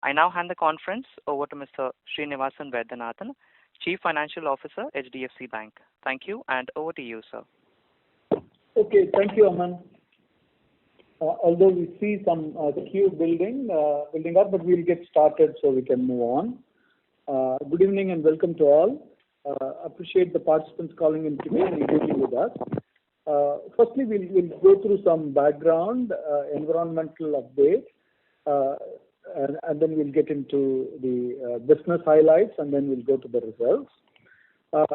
I now hand the conference over to Mr. Srinivasan Vaidyanathan, Chief Financial Officer, HDFC Bank. Thank you, and over to you, sir. Okay, thank you, Aman. Although we see some queue building up, but we'll get started so we can move on. Good evening and welcome to all. Appreciate the participants calling in today and engaging with us. Firstly, we'll go through some background, environmental update, and then we'll get into the business highlights, and then we'll go to the results.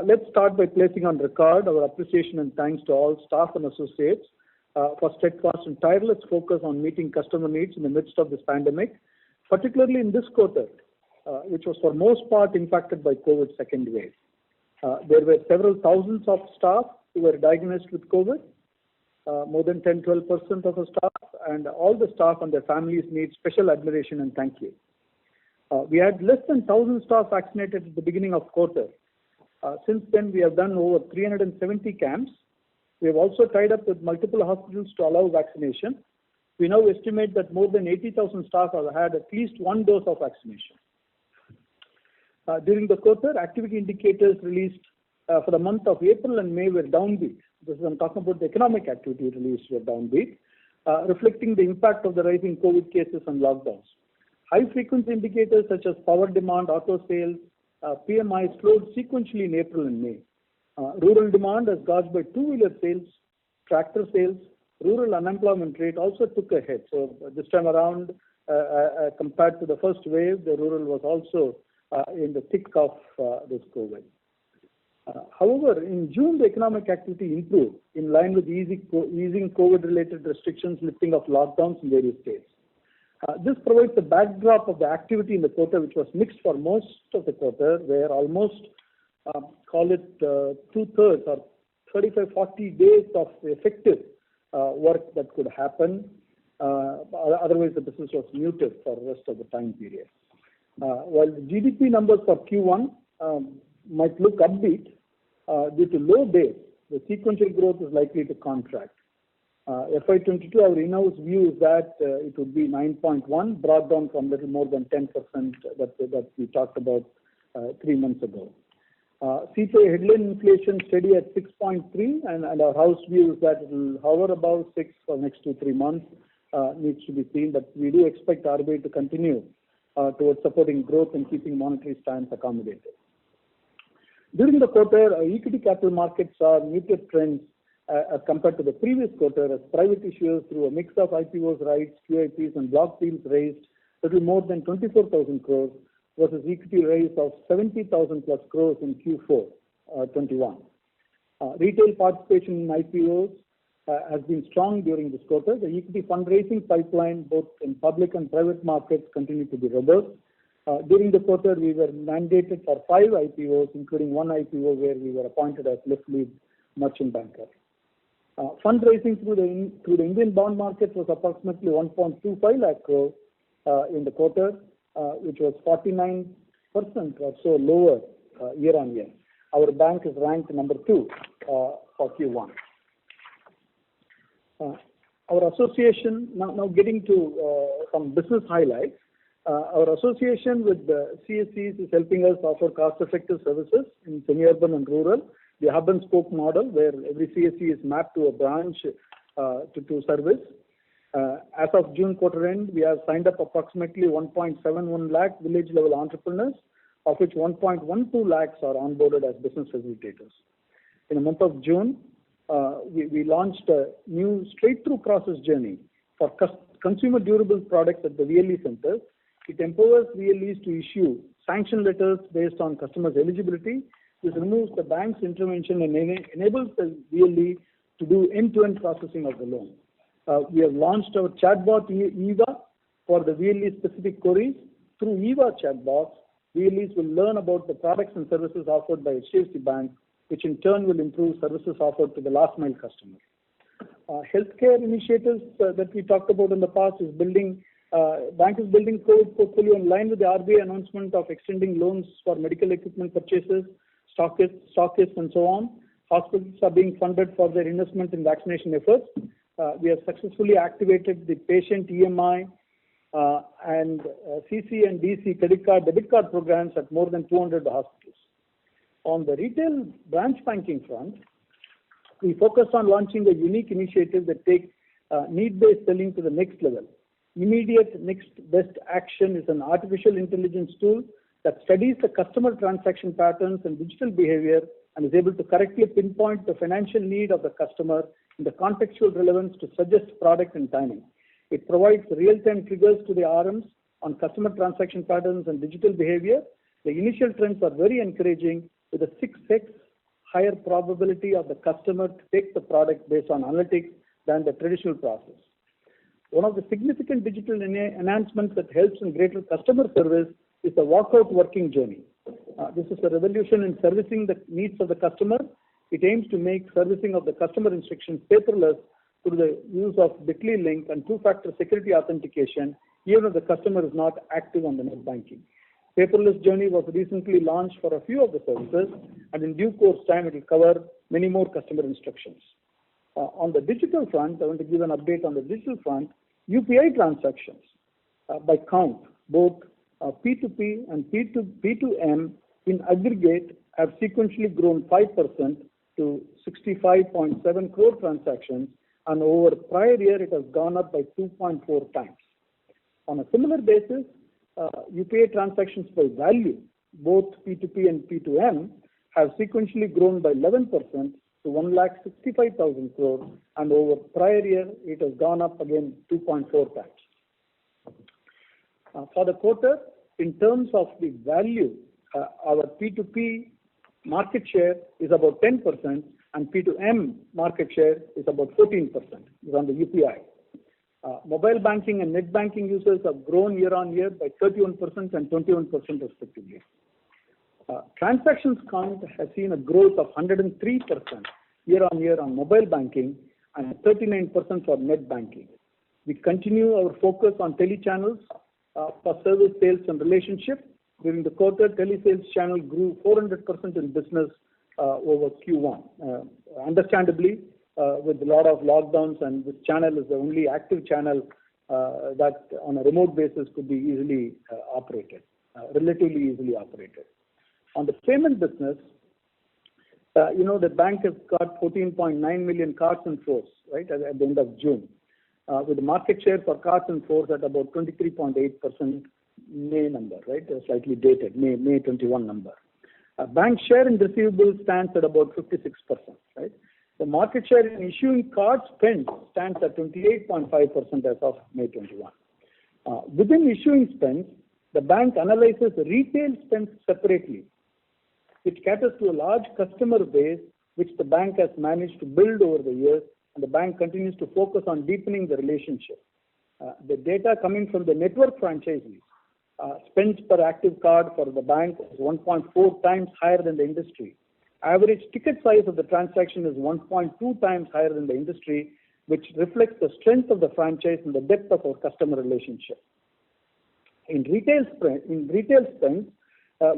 Let's start by placing on record our appreciation and thanks to all staff and associates for steadfast and tireless focus on meeting customer needs in the midst of this pandemic, particularly in this quarter, which was for most part impacted by COVID second wave. There were several thousands of staff who were diagnosed with COVID, more than 10-12% of the staff, and all the staff and their families need special admiration and thank you. We had less than 1,000 staff vaccinated at the beginning of quarter. Since then, we have done over 370 camps. We have also tied up with multiple hospitals to allow vaccination. We now estimate that more than 80,000 staff have had at least one dose of vaccination. During the quarter, activity indicators released for the month of April and May were downbeat. This is I'm talking about the economic activity released were downbeat, reflecting the impact of the rising COVID cases and lockdowns. High frequency indicators such as power demand, auto sales, PMI slowed sequentially in April and May. Rural demand has gauged by two-wheeler sales, tractor sales, rural unemployment rate also took a hit. So this time around, compared to the first wave, the rural was also in the thick of this COVID. However, in June, the economic activity improved in line with easing COVID-related restrictions, lifting of lockdowns in various states. This provides the backdrop of the activity in the quarter, which was mixed for most of the quarter, where almost, call it two-thirds or 35-40 days of effective work that could happen. Otherwise, the business was muted for the rest of the time period. While the GDP numbers for Q1 might look upbeat, due to low base, the sequential growth is likely to contract. FY22, our in-house view is that it would be 9.1, brought down from little more than 10% that we talked about 3 months ago. CPI headline inflation steady at 6.3, and our house view is that it will hover above 6 for next 2-3 months. Needs to be seen, but we do expect RBI to continue towards supporting growth and keeping monetary stance accommodated. During the quarter, equity capital markets saw muted trends as compared to the previous quarter, as private issuers through a mix of IPOs, rights, QIPs, and block deals raised little more than 24,000 crores versus equity raise of 70,000 plus crores in Q4 21. Retail participation in IPOs has been strong during this quarter. The equity fundraising pipeline, both in public and private markets, continue to be robust. During the quarter, we were mandated for 5 IPOs, including one IPO where we were appointed as lift lead merchant banker. Fundraising through the Indian bond market was approximately 1.25 lakh crore in the quarter, which was 49% or so lower year on year. Our bank is ranked number 2 for Q1. Our association, now getting to some business highlights. Our association with the CSCs is helping us offer cost-effective services in semi-urban and rural. The hub and spoke model, where every CSC is mapped to a branch to service. As of June quarter end, we have signed up approximately 1.71 lakh village-level entrepreneurs, of which 1.12 lakhs are onboarded as business facilitators. In the month of June, we launched a new straight-through process journey for consumer durable products at the VLE centers. It empowers VLEs to issue sanction letters based on customers' eligibility. This removes the bank's intervention and enables the VLE to do end-to-end processing of the loan. We have launched our chatbot EVA for the VLE specific queries. Through EVA chatbots, VLEs will learn about the products and services offered by HDFC Bank, which in turn will improve services offered to the last mile customer. Healthcare initiatives that we talked about in the past is bank is building COVID portfolio in line with the RBI announcement of extending loans for medical equipment purchases, stockists and so on. Hospitals are being funded for their investment in vaccination efforts. We have successfully activated the patient EMI and CC and DC credit card, debit card programs at more than 200 hospitals. On the retail branch banking front, we focused on launching a unique initiative that takes need-based selling to the next level. Immediate Next Best Action is an artificial intelligence tool that studies the customer transaction patterns and digital behavior and is able to correctly pinpoint the financial need of the customer in the contextual relevance to suggest product and timing. It provides real-time triggers to the RMs on customer transaction patterns and digital behavior. The initial trends are very encouraging, with a 6x higher probability of the customer to take the product based on analytics than the traditional process. One of the significant digital enhancements that helps in greater customer service is the walkout working journey. This is a revolution in servicing the needs of the customer. It aims to make servicing of the customer instructions paperless through the use of Bitly link and two-factor security authentication, even if the customer is not active on the net banking. Paperless journey was recently launched for a few of the services, and in due course time it will cover many more customer instructions. On the digital front, I want to give an update on the digital front. UPI transactions by count, both P2P and P2M in aggregate have sequentially grown 5% to 65.7 crore transactions, and over prior year it has gone up by 2.4 times. On a similar basis, UPI transactions by value, both P2P and P2M, have sequentially grown by 11% to 1,65,000 crore, and over prior year it has gone up again 2.4 times. For the quarter, in terms of the value, our P2P market share is about 10% and P2M market share is about 14% on the UPI. Mobile banking and net banking users have grown year on year by 31% and 21% respectively. Transactions count has seen a growth of 103% year on year on mobile banking and 39% for net banking. We continue our focus on telechannels for service sales and relationship. During the quarter, telesales channel grew 400% in business over Q1. Understandably, with a lot of lockdowns, and this channel is the only active channel that on a remote basis could be easily operated, relatively easily operated. On the payment business, the bank has got 14.9 million cards in force, right, at the end of June, with the market share for cards in force at about 23.8% May number, right, slightly dated, May 21 number. Bank share in receivables stands at about 56%, right. The market share in issuing card spend stands at 28.5% as of May 21. Within issuing spends, the bank analyzes retail spends separately, which caters to a large customer base which the bank has managed to build over the years, and the bank continues to focus on deepening the relationship. The data coming from the network franchisees, spends per active card for the bank is 1.4 times higher than the industry. Average ticket size of the transaction is 1.2 times higher than the industry, which reflects the strength of the franchise and the depth of our customer relationship. In retail spend,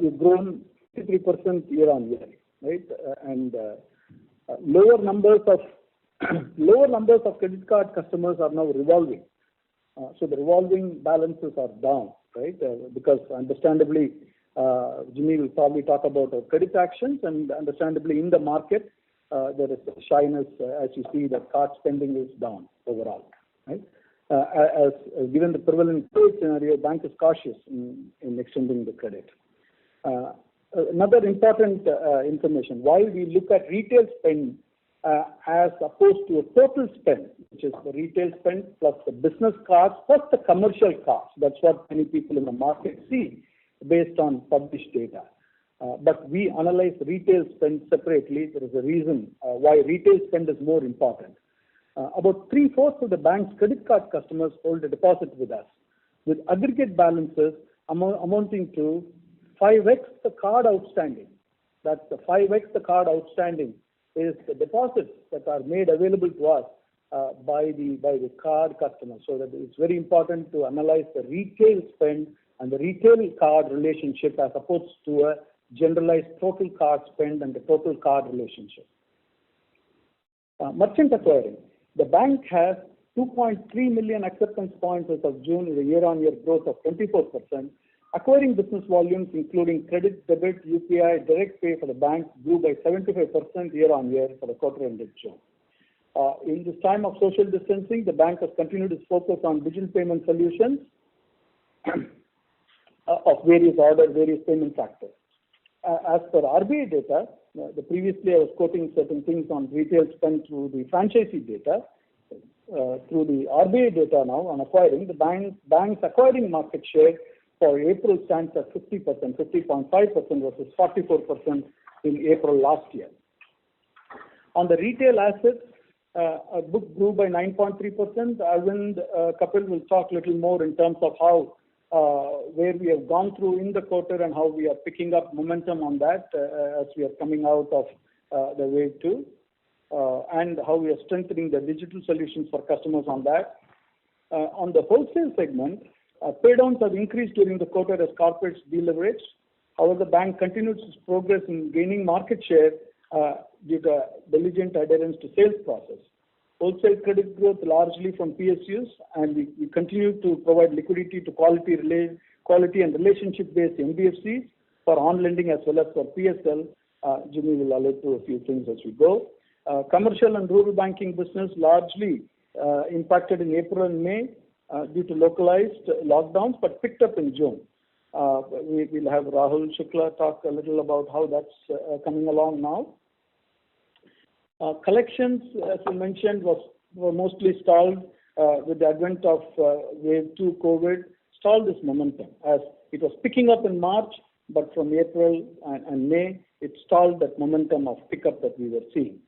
we've grown 53% year on year, right? And lower numbers of credit card customers are now revolving. So the revolving balances are down, right? Because understandably, Jimmy will probably talk about our credit actions, and understandably in the market, there is shyness as you see that card spending is down overall, right? As given the prevalent COVID scenario, bank is cautious in extending the credit. Another important information, while we look at retail spend as opposed to a total spend, which is the retail spend plus the business cards plus the commercial cards, that's what many people in the market see based on published data. But we analyze retail spend separately. There is a reason why retail spend is more important. About 3/4 of the bank's credit card customers hold a deposit with us, with aggregate balances amounting to 5x the card outstanding. That's the 5x the card outstanding is the deposits that are made available to us by the card customers. So that it's very important to analyze the retail spend and the retail card relationship as opposed to a generalized total card spend and the total card relationship. Merchant acquiring. The bank has 2.3 million acceptance points as of June is a year-on-year growth of 24%. Acquiring business volumes, including credit, debit, UPI, direct pay for the bank, grew by 75% year-on-year for the quarter ended June. In this time of social distancing, the bank has continued its focus on digital payment solutions of various orders, various payment factors. As per RBI data, previously I was quoting certain things on retail spend through the franchisee data. Through the RBI data now on acquiring, the bank's acquiring market share for April stands at 50%, 50.5% versus 44% in April last year. On the retail assets, our book grew by 9.3%. Arvind Kapil will talk a little more in terms of how where we have gone through in the quarter and how we are picking up momentum on that as we are coming out of the wave 2, and how we are strengthening the digital solutions for customers on that. On the wholesale segment, paydowns have increased during the quarter as corporates deleveraged. However, the bank continues its progress in gaining market share due to diligent adherence to sales process. Wholesale credit growth largely from PSUs, and we continue to provide liquidity to quality and relationship-based NBFCs for on-lending as well as for PSL. Jimmy will allude to a few things as we go. Commercial and rural banking business largely impacted in April and May due to localized lockdowns, but picked up in June. We'll have Rahul Shukla talk a little about how that's coming along now. Collections, as we mentioned, were mostly stalled with the advent of wave 2 COVID, stalled this momentum as it was picking up in March, but from April and May, it stalled that momentum of pickup that we were seeing.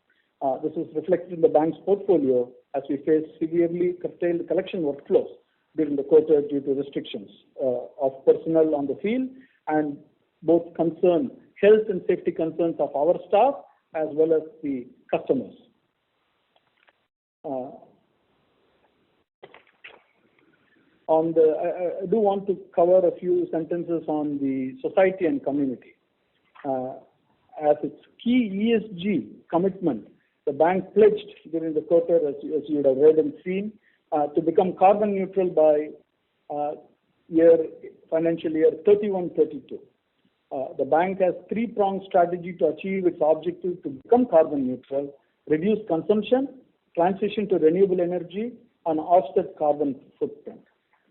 This is reflected in the bank's portfolio as we face severely curtailed collection workflows during the quarter due to restrictions of personnel on the field and both concern health and safety concerns of our staff as well as the customers. I do want to cover a few sentences on the society and community. As its key ESG commitment, the bank pledged during the quarter, as you would have read and seen, to become carbon neutral by financial year 31-32. The bank has three-pronged strategy to achieve its objective to become carbon neutral, reduce consumption, transition to renewable energy, and offset carbon footprint.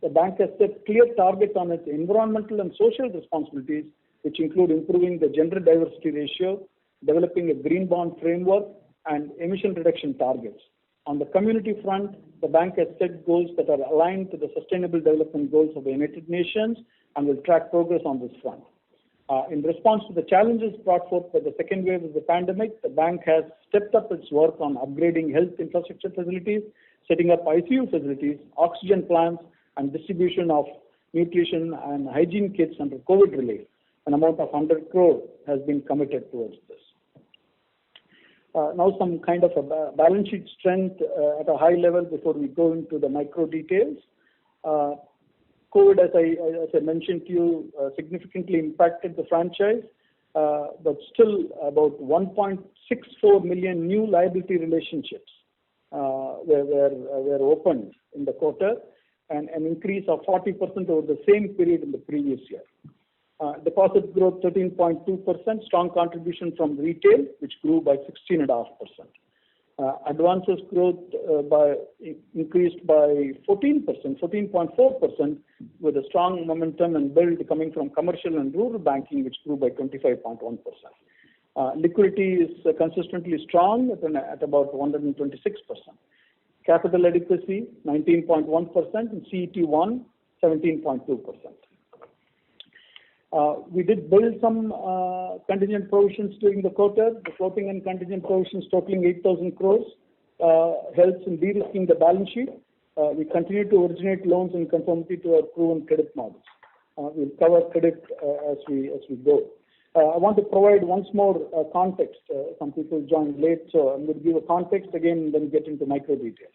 The bank has set clear targets on its environmental and social responsibilities, which include improving the gender diversity ratio, developing a green bond framework, and emission reduction targets. On the community front, the bank has set goals that are aligned to the Sustainable Development Goals of the United Nations and will track progress on this front. In response to the challenges brought forth by the second wave of the pandemic, the bank has stepped up its work on upgrading health infrastructure facilities, setting up ICU facilities, oxygen plants, and distribution of nutrition and hygiene kits under COVID relief. An amount of 100 crore has been committed towards this. Now some kind of a balance sheet strength at a high level before we go into the micro details. COVID, as I mentioned to you, significantly impacted the franchise, but still about 1.64 million new liability relationships were opened in the quarter, and an increase of 40% over the same period in the previous year. Deposit growth 13.2%, strong contribution from retail, which grew by 16.5%. Advances growth increased by 14.4%, with a strong momentum and build coming from commercial and rural banking, which grew by 25.1%. Liquidity is consistently strong at about 126%. Capital adequacy 19.1% and CET1 17.2%. We did build some contingent provisions during the quarter. The floating and contingent provisions totaling 8,000 crores helps in de-risking the balance sheet. We continue to originate loans in conformity to our proven credit models. We'll cover credit as we go. I want to provide once more context. Some people joined late, so I'm going to give a context again and then get into micro details.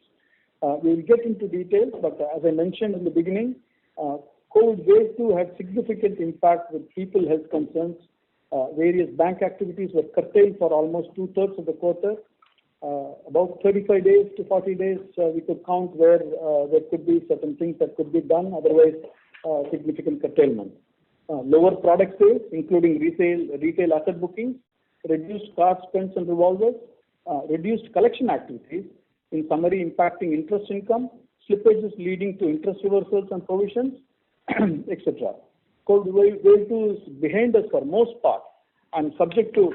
We will get into details, but as I mentioned in the beginning, COVID wave 2 had significant impact with people health concerns. Various bank activities were curtailed for almost 2/3 of the quarter. About 35 days to 40 days, we could count where there could be certain things that could be done, otherwise significant curtailment. Lower product sales, including retail asset bookings, reduced card spends and revolvers, reduced collection activities, in summary impacting interest income, slippages leading to interest reversals and provisions, etc. COVID wave 2 is behind us for most part and subject to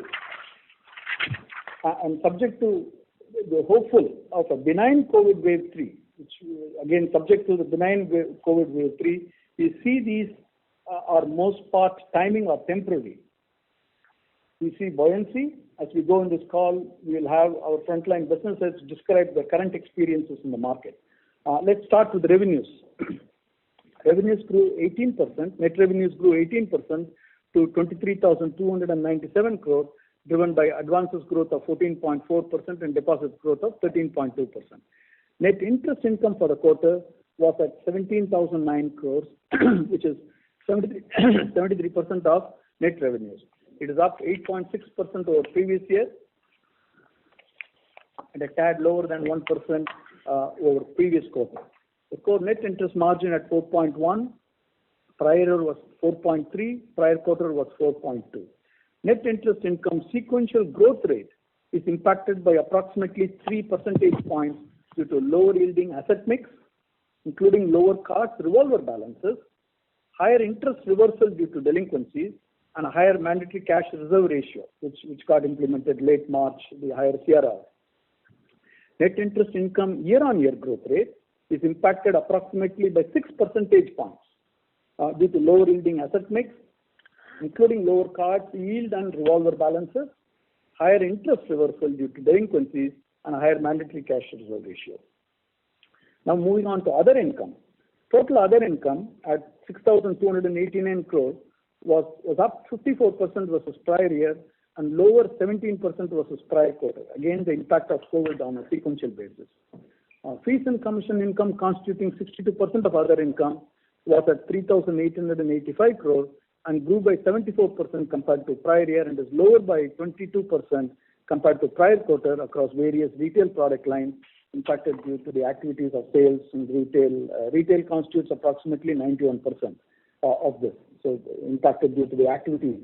the hopeful of a benign COVID wave 3, which again subject to the benign COVID wave 3, we see these are most part timing or temporary. We see buoyancy. As we go in this call, we will have our frontline business heads describe the current experiences in the market. Let's start with revenues. Revenues grew 18%. Net revenues grew 18% to 23,297 crore, driven by advances growth of 14.4% and deposits growth of 13.2%. Net interest income for the quarter was at 17,009 crores, which is 73% of net revenues. It is up 8.6% over previous year and a tad lower than 1% over previous quarter. The core net interest margin at 4.1, prior year was 4.3, prior quarter was 4.2. Net interest income sequential growth rate is impacted by approximately 3 percentage points due to lower yielding asset mix, including lower cards revolver balances, higher interest reversal due to delinquencies, and a higher mandatory cash reserve ratio, which got implemented late March, the higher CRR. Net interest income year-on-year growth rate is impacted approximately by 6 percentage points due to lower yielding asset mix, including lower cards yield and revolver balances, higher interest reversal due to delinquencies, and a higher mandatory cash reserve ratio. Now moving on to other income. Total other income at 6,289 crore was up 54% versus prior year and lower 17% versus prior quarter. Again, the impact of COVID on a sequential basis. Fees and commission income constituting 62% of other income was at 3,885 crore and grew by 74% compared to prior year and is lower by 22% compared to prior quarter across various retail product lines impacted due to the activities of sales and retail. Retail constitutes approximately 91% of this, so impacted due to the activities.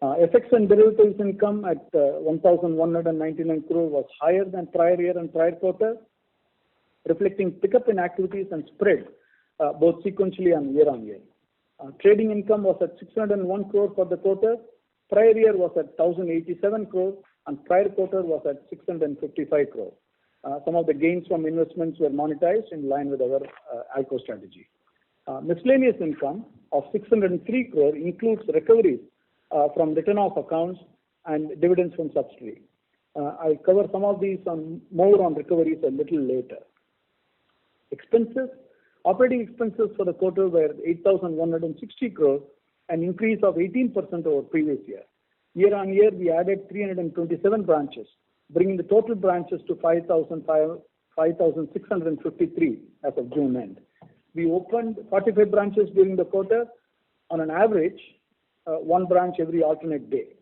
FX and derivatives income at 1,199 crore was higher than prior year and prior quarter, reflecting pickup in activities and spread both sequentially and year-on-year. Trading income was at 601 crore for the quarter. Prior year was at 1,087 crore and prior quarter was at 655 crore. Some of the gains from investments were monetized in line with our ALCO strategy. Miscellaneous income of 603 crore includes recoveries from written off accounts and dividends from subsidiary. I'll cover some of these more on recoveries a little later. Expenses. Operating expenses for the quarter were 8,160 crore, an increase of 18% over previous year. Year on year, we added 327 branches, bringing the total branches to 5,653 as of June end. We opened 45 branches during the quarter, on an average, one branch every alternate day.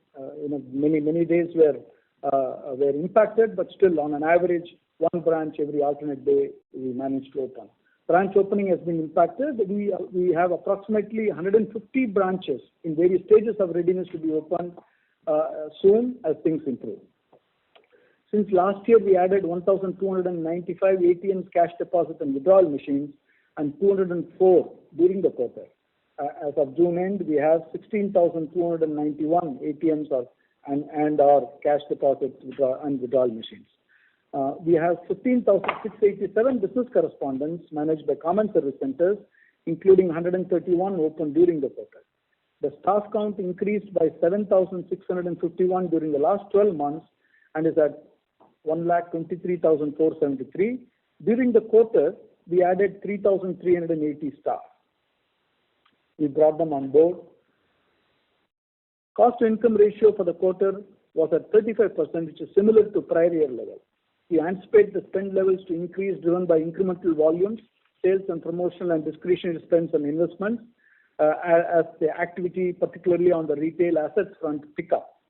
Many days were impacted, but still on an average, one branch every alternate day we managed to open. Branch opening has been impacted. We have approximately 150 branches in various stages of readiness to be opened soon as things improve. Since last year, we added 1,295 ATMs, cash deposit and withdrawal machines, and 204 during the quarter. As of June end, we have 16,291 ATMs and our cash deposit and withdrawal machines. We have 15,687 business correspondents managed by common service centers, including 131 open during the quarter. The staff count increased by 7,651 during the last 12 months and is at 1,23,473. During the quarter, we added 3,380 staff. We brought them on board. Cost to income ratio for the quarter was at 35%, which is similar to prior year level. We anticipate the spend levels to increase driven by incremental volumes, sales and promotional and discretionary spends and investments as the activity, particularly on the retail assets front, pick up.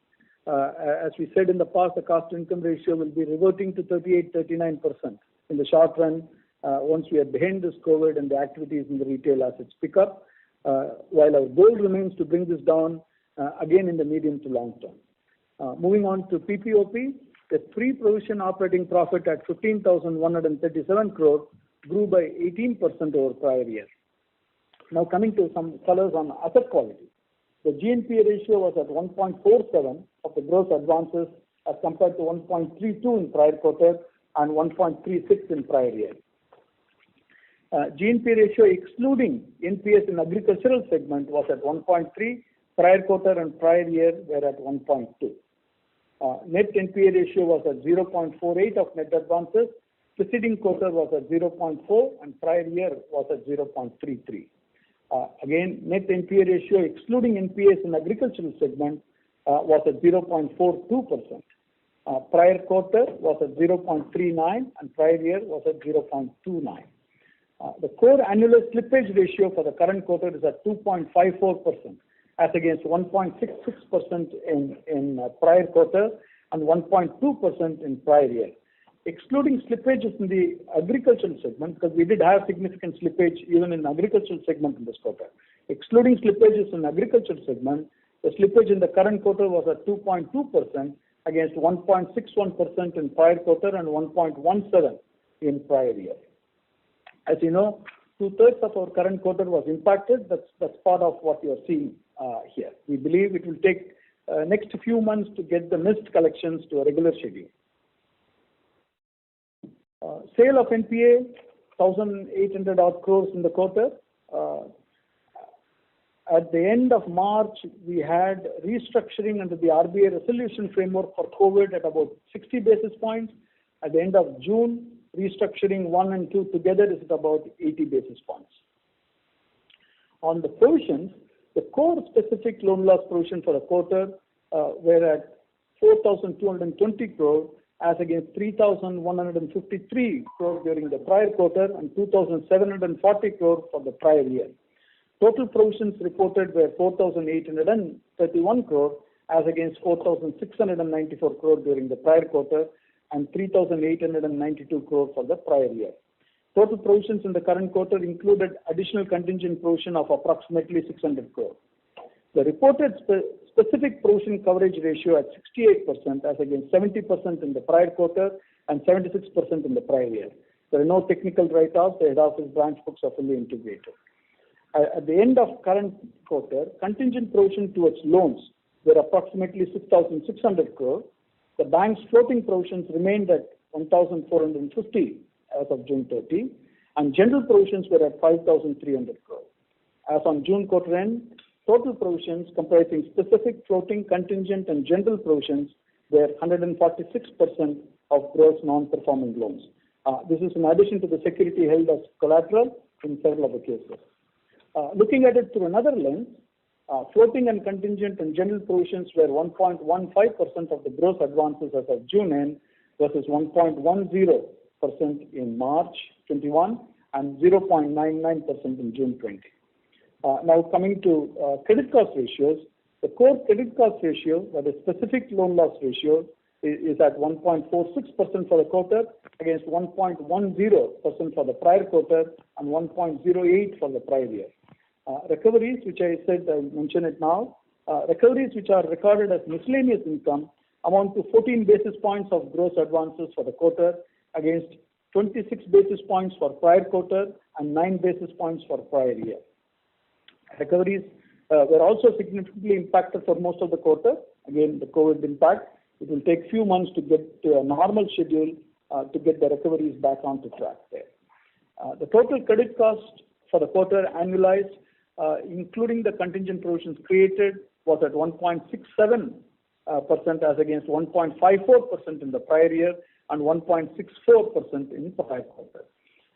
As we said in the past, the cost-to-income ratio will be reverting to 38-39% in the short run once we are behind this COVID and the activities in the retail assets pick up, while our goal remains to bring this down again in the medium to long term. Moving on to PPOP, the pre-provision operating profit at 15,137 crore grew by 18% over prior year. Now coming to some colors on asset quality. The GNPA ratio was at 1.47 of the gross advances as compared to 1.32 in prior quarter and 1.36 in prior year. GNPA ratio excluding NPS in agricultural segment was at 1.3, prior quarter and prior year were at 1.2. Net NPA ratio was at 0.48 of net advances, preceding quarter was at 0.4 and prior year was at 0.33. Again, net NPA ratio excluding NPS in agricultural segment was at 0.42%. Prior quarter was at 0.39 and prior year was at 0.29. The core annual slippage ratio for the current quarter is at 2.54% as against 1.66% in prior quarter and 1.2% in prior year. Excluding slippages in the agricultural segment, because we did have significant slippage even in agricultural segment in this quarter. Excluding slippages in agricultural segment, the slippage in the current quarter was at 2.2% against 1.61% in prior quarter and 1.17% in prior year. As you know, 2/3 of our current quarter was impacted. That's part of what you are seeing here. We believe it will take next few months to get the missed collections to a regular schedule. Sale of NPA, 1,800 odd crores in the quarter. At the end of March, we had restructuring under the RBI resolution framework for COVID at about 60 basis points. At the end of June, restructuring 1 and 2 together is at about 80 basis points. On the provisions, the core specific loan loss provision for the quarter were at 4,220 crore as against 3,153 crore during the prior quarter and 2,740 crore for the prior year. Total provisions reported were 4,831 crore as against 4,694 crore during the prior quarter and 3,892 crore for the prior year. Total provisions in the current quarter included additional contingent provision of approximately 600 crore. The reported specific provision coverage ratio at 68% as against 70% in the prior quarter and 76% in the prior year. There are no technical write-offs. The head office branch books are fully integrated. At the end of current quarter, contingent provision towards loans were approximately 6,600 crore. The bank's floating provisions remained at 1,450 as of June 30, and general provisions were at 5,300 crore. As on June quarter end, total provisions comprising specific, floating, contingent, and general provisions were 146% of gross non-performing loans. This is in addition to the security held as collateral in several other cases. Looking at it through another lens, floating and contingent and general provisions were 1.15% of the gross advances as of June end versus 1.10% in March 21 and 0.99% in June 20. Now coming to credit cost ratios, the core credit cost ratio, that is specific loan loss ratio, is at 1.46% for the quarter against 1.10% for the prior quarter and 1.08% for the prior year. Recoveries, which I said I mention it now, recoveries which are recorded as miscellaneous income amount to 14 basis points of gross advances for the quarter against 26 basis points for prior quarter and 9 basis points for prior year. Recoveries were also significantly impacted for most of the quarter. Again, the COVID impact. It will take few months to get to a normal schedule to get the recoveries back onto track there. The total credit cost for the quarter annualized, including the contingent provisions created, was at 1.67% as against 1.54% in the prior year and 1.64% in the prior quarter.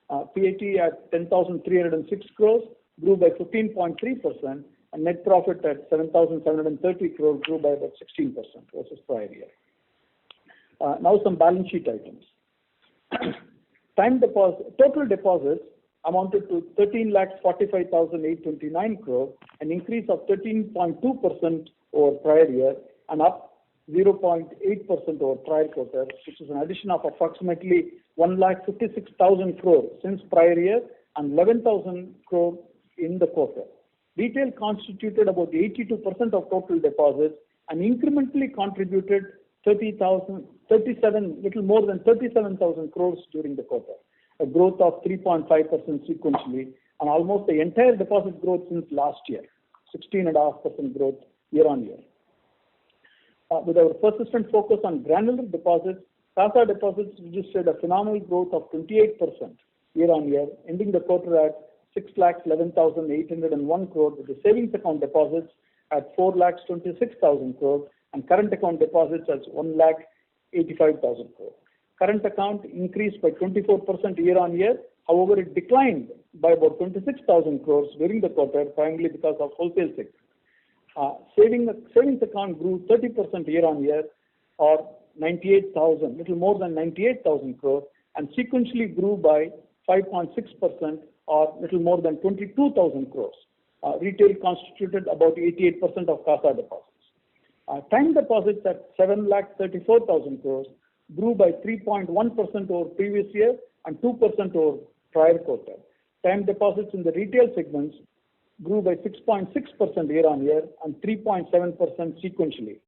PAT at 10,306 crores grew by 15.3% and net profit at 7,730 crores grew by about 16% versus prior year. Now some balance sheet items. Total deposits amounted to 13,45,829 crore, an increase of 13.2% over prior year and up 0.8% over prior quarter, which is an addition of approximately 1,56,000 crore since prior year and 11,000 crore in the quarter. Retail constituted about 82% of total deposits and incrementally contributed little more than 37,000 crores during the quarter, a growth of 3.5% sequentially, and almost the entire deposit growth since last year, 16.5% growth year on year. With our persistent focus on granular deposits, CASA deposits registered a phenomenal growth of 28% year on year, ending the quarter at 6,11,801 crore, with the savings account deposits at 4,26,000 crore and current account deposits as 1,85,000 crore. Current account increased by 24% year on year. However, it declined by about 26,000 crores during the quarter, primarily because of wholesale sector. Savings account grew 30% year on year, or 98,000, little more than 98,000 crore, and sequentially grew by 5.6%, or little more than 22,000 crores. Retail constituted about 88% of CASA deposits. Time deposits at 7,34,000 crores grew by 3.1% over previous year and 2% over prior quarter. Time deposits in the retail segments grew by 6.6% year on year and 3.7% sequentially.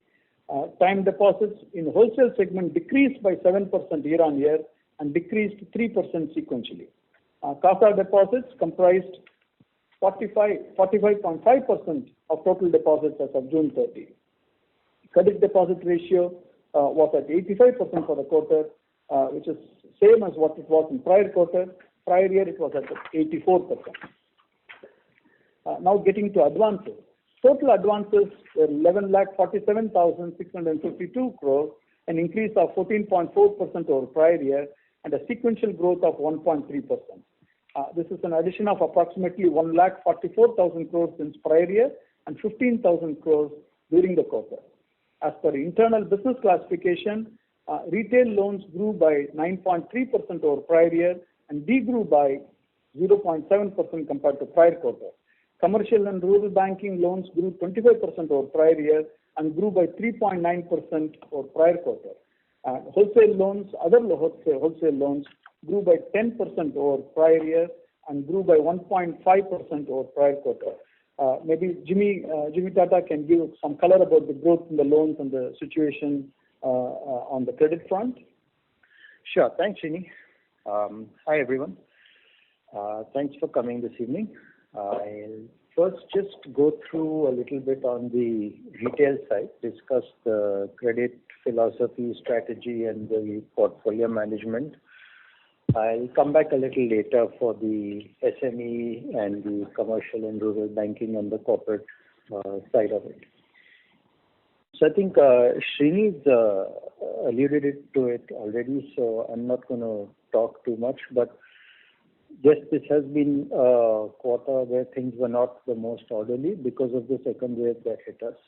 Time deposits in the wholesale segment decreased by 7% year on year and decreased 3% sequentially. CASA deposits comprised 45.5% of total deposits as of June 30. Credit deposit ratio was at 85% for the quarter, which is same as what it was in prior quarter. Prior year it was at 84%. Now getting to advances. Total advances were 11,47,652 crore, an increase of 14.4% over prior year and a sequential growth of 1.3%. This is an addition of approximately 1,44,000 crore since prior year and 15,000 crore during the quarter. As per internal business classification, retail loans grew by 9.3% over prior year and degrew by 0.7% compared to prior quarter. Commercial and rural banking loans grew 25% over prior year and grew by 3.9% over prior quarter. Wholesale loans, other wholesale loans grew by 10% over prior year and grew by 1.5% over prior quarter. Maybe Jimmy Tata can give some color about the growth in the loans and the situation on the credit front. Sure. Thanks, Srini. Hi, everyone. Thanks for coming this evening. I'll first just go through a little bit on the retail side, discuss the credit philosophy, strategy, and the portfolio management. I'll come back a little later for the SME and the commercial and rural banking and the corporate side of it. So I think Srini's alluded to it already, so I'm not going to talk too much. But yes, this has been a quarter where things were not the most orderly because of the second wave that hit us.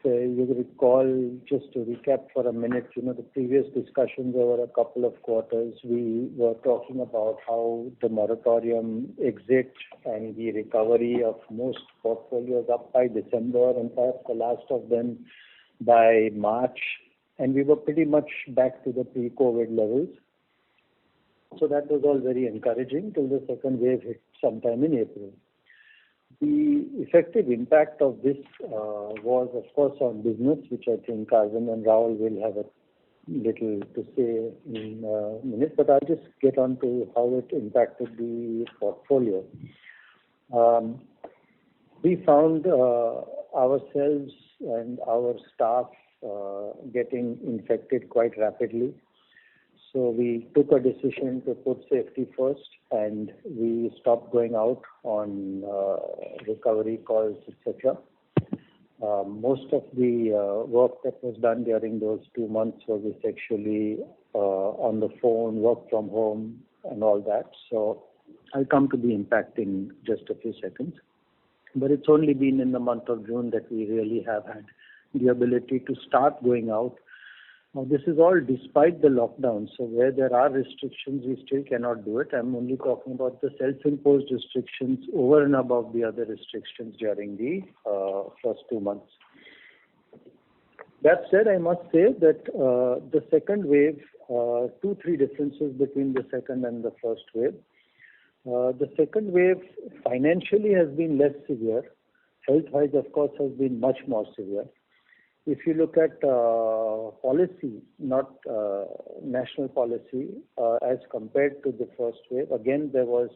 If you recall, just to recap for a minute, the previous discussions over a couple of quarters, we were talking about how the moratorium exit and the recovery of most portfolios up by December and perhaps the last of them by March, and we were pretty much back to the pre-COVID levels. So that was all very encouraging till the second wave hit sometime in April. The effective impact of this was, of course, on business, which I think Arvind and Rahul will have a little to say in a minute, but I'll just get on to how it impacted the portfolio. We found ourselves and our staff getting infected quite rapidly. So we took a decision to put safety first, and we stopped going out on recovery calls, etc. Most of the work that was done during those 2 months was essentially on the phone, work from home, and all that. So I'll come to the impact in just a few seconds. But it's only been in the month of June that we really have had the ability to start going out. Now, this is all despite the lockdown. So where there are restrictions, we still cannot do it. I'm only talking about the self-imposed restrictions over and above the other restrictions during the first 2 months. That said, I must say that the second wave, 2-3 differences between the second and the first wave. The second wave financially has been less severe. Health-wise, of course, has been much more severe. If you look at policy, not national policy, as compared to the first wave, again, there was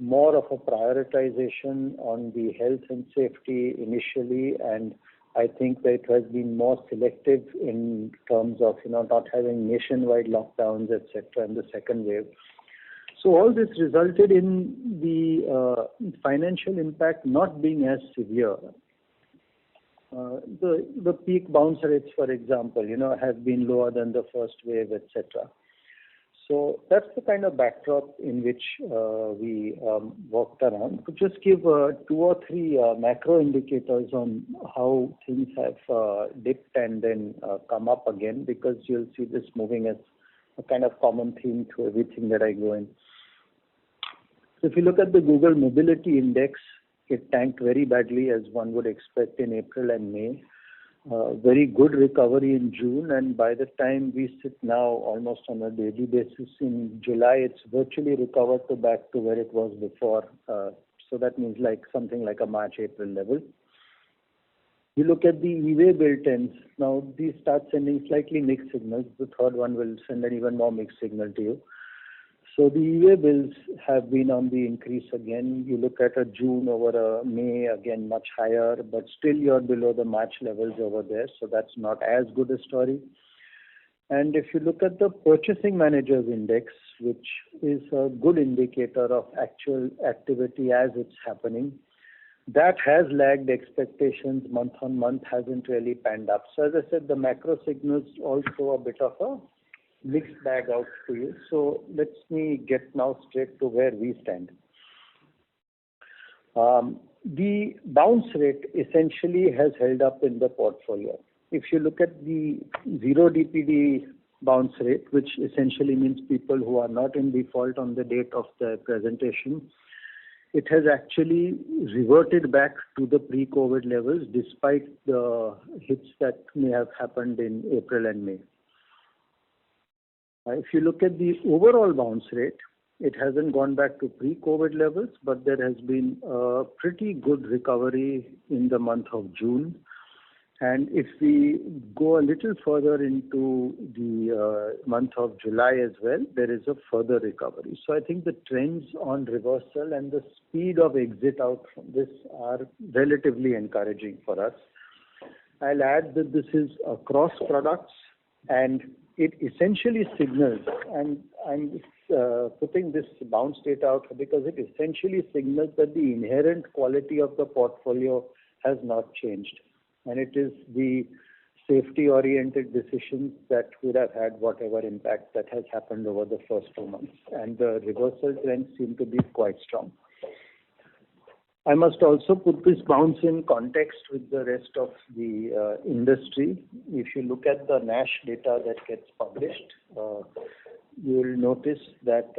more of a prioritization on the health and safety initially, and I think that it has been more selective in terms of not having nationwide lockdowns, etc. in the second wave. So all this resulted in the financial impact not being as severe. The peak bounce rates, for example, have been lower than the first wave, etc. So that's the kind of backdrop in which we worked around. To just give 2 or 3 macro indicators on how things have dipped and then come up again, because you'll see this moving as a kind of common theme to everything that I go in. So if you look at the Google Mobility Index, it tanked very badly, as one would expect, in April and May. Very good recovery in June, and by the time we sit now, almost on a daily basis in July, it's virtually recovered back to where it was before. So that means something like a March-April level. You look at the e-way bill trends. Now these start sending slightly mixed signals. The third one will send an even more mixed signal to you. So the e-way bills have been on the increase again. You look at a June over a May, again much higher, but still you're below the March levels over there. So that's not as good a story. And if you look at the Purchasing Managers Index, which is a good indicator of actual activity as it's happening, that has lagged expectations month on month, hasn't really panned up. So as I said, the macro signals also a bit of a mixed bag out to you. So let me get now straight to where we stand. The bounce rate essentially has held up in the portfolio. If you look at the 0 DPD bounce rate, which essentially means people who are not in default on the date of the presentation, it has actually reverted back to the pre-COVID levels despite the hits that may have happened in April and May. If you look at the overall bounce rate, it hasn't gone back to pre-COVID levels, but there has been a pretty good recovery in the month of June. And if we go a little further into the month of July as well, there is a further recovery. So I think the trends on reversal and the speed of exit out from this are relatively encouraging for us. I'll add that this is across products, and it essentially signals, and I'm putting this bounce data out because it essentially signals that the inherent quality of the portfolio has not changed. And it is the safety-oriented decisions that would have had whatever impact that has happened over the first 2 months. And the reversal trends seem to be quite strong. I must also put this bounce in context with the rest of the industry. If you look at the NASH data that gets published, you will notice that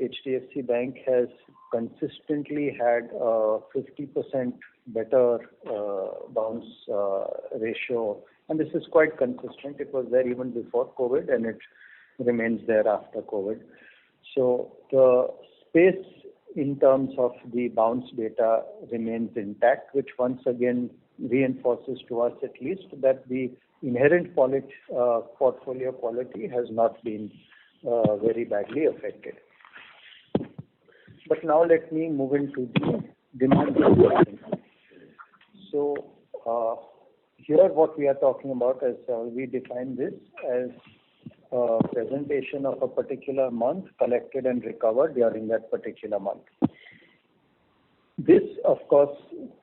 HDFC Bank has consistently had a 50% better bounce ratio. And this is quite consistent. It was there even before COVID, and it remains there after COVID. So the space in terms of the bounce data remains intact, which once again reinforces to us at least that the inherent portfolio quality has not been very badly affected. But now let me move into the demand situation. So here what we are talking about is we define this as a presentation of a particular month collected and recovered during that particular month. This, of course,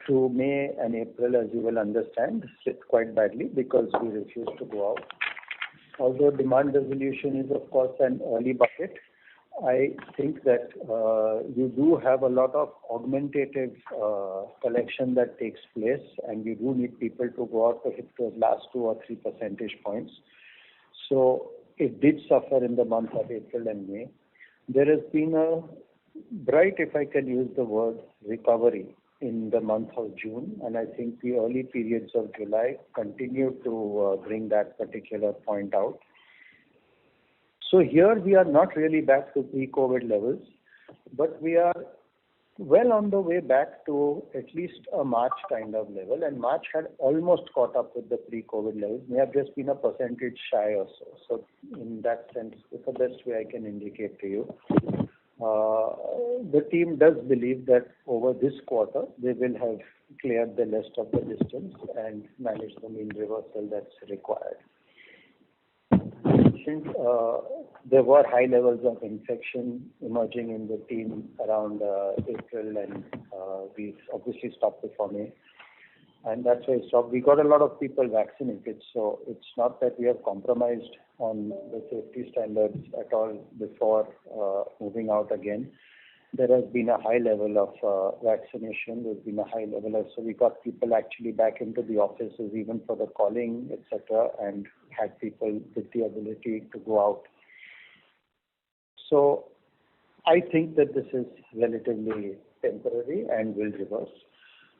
through May and April, as you will understand, slipped quite badly because we refused to go out. Although demand resolution is, of course, an early bucket, I think that you do have a lot of augmentative collection that takes place, and you do need people to go out to hit those last 2 or 3 percentage points. So it did suffer in the month of April and May. There has been a bright, if I can use the word, recovery in the month of June, and I think the early periods of July continue to bring that particular point out. So here we are not really back to pre-COVID levels, but we are well on the way back to at least a March kind of level, and March had almost caught up with the pre-COVID levels. May have just been a percentage shy or so. So in that sense, it's the best way I can indicate to you. The team does believe that over this quarter, they will have cleared the rest of the distance and managed the mean reversal that's required. There were high levels of infection emerging in the team around April, and we obviously stopped before May. And that's why we stopped. We got a lot of people vaccinated, so it's not that we have compromised on the safety standards at all before moving out again. There has been a high level of vaccination. There's been a high level of, so we got people actually back into the offices even for the calling, etc., and had people with the ability to go out. So I think that this is relatively temporary and will reverse.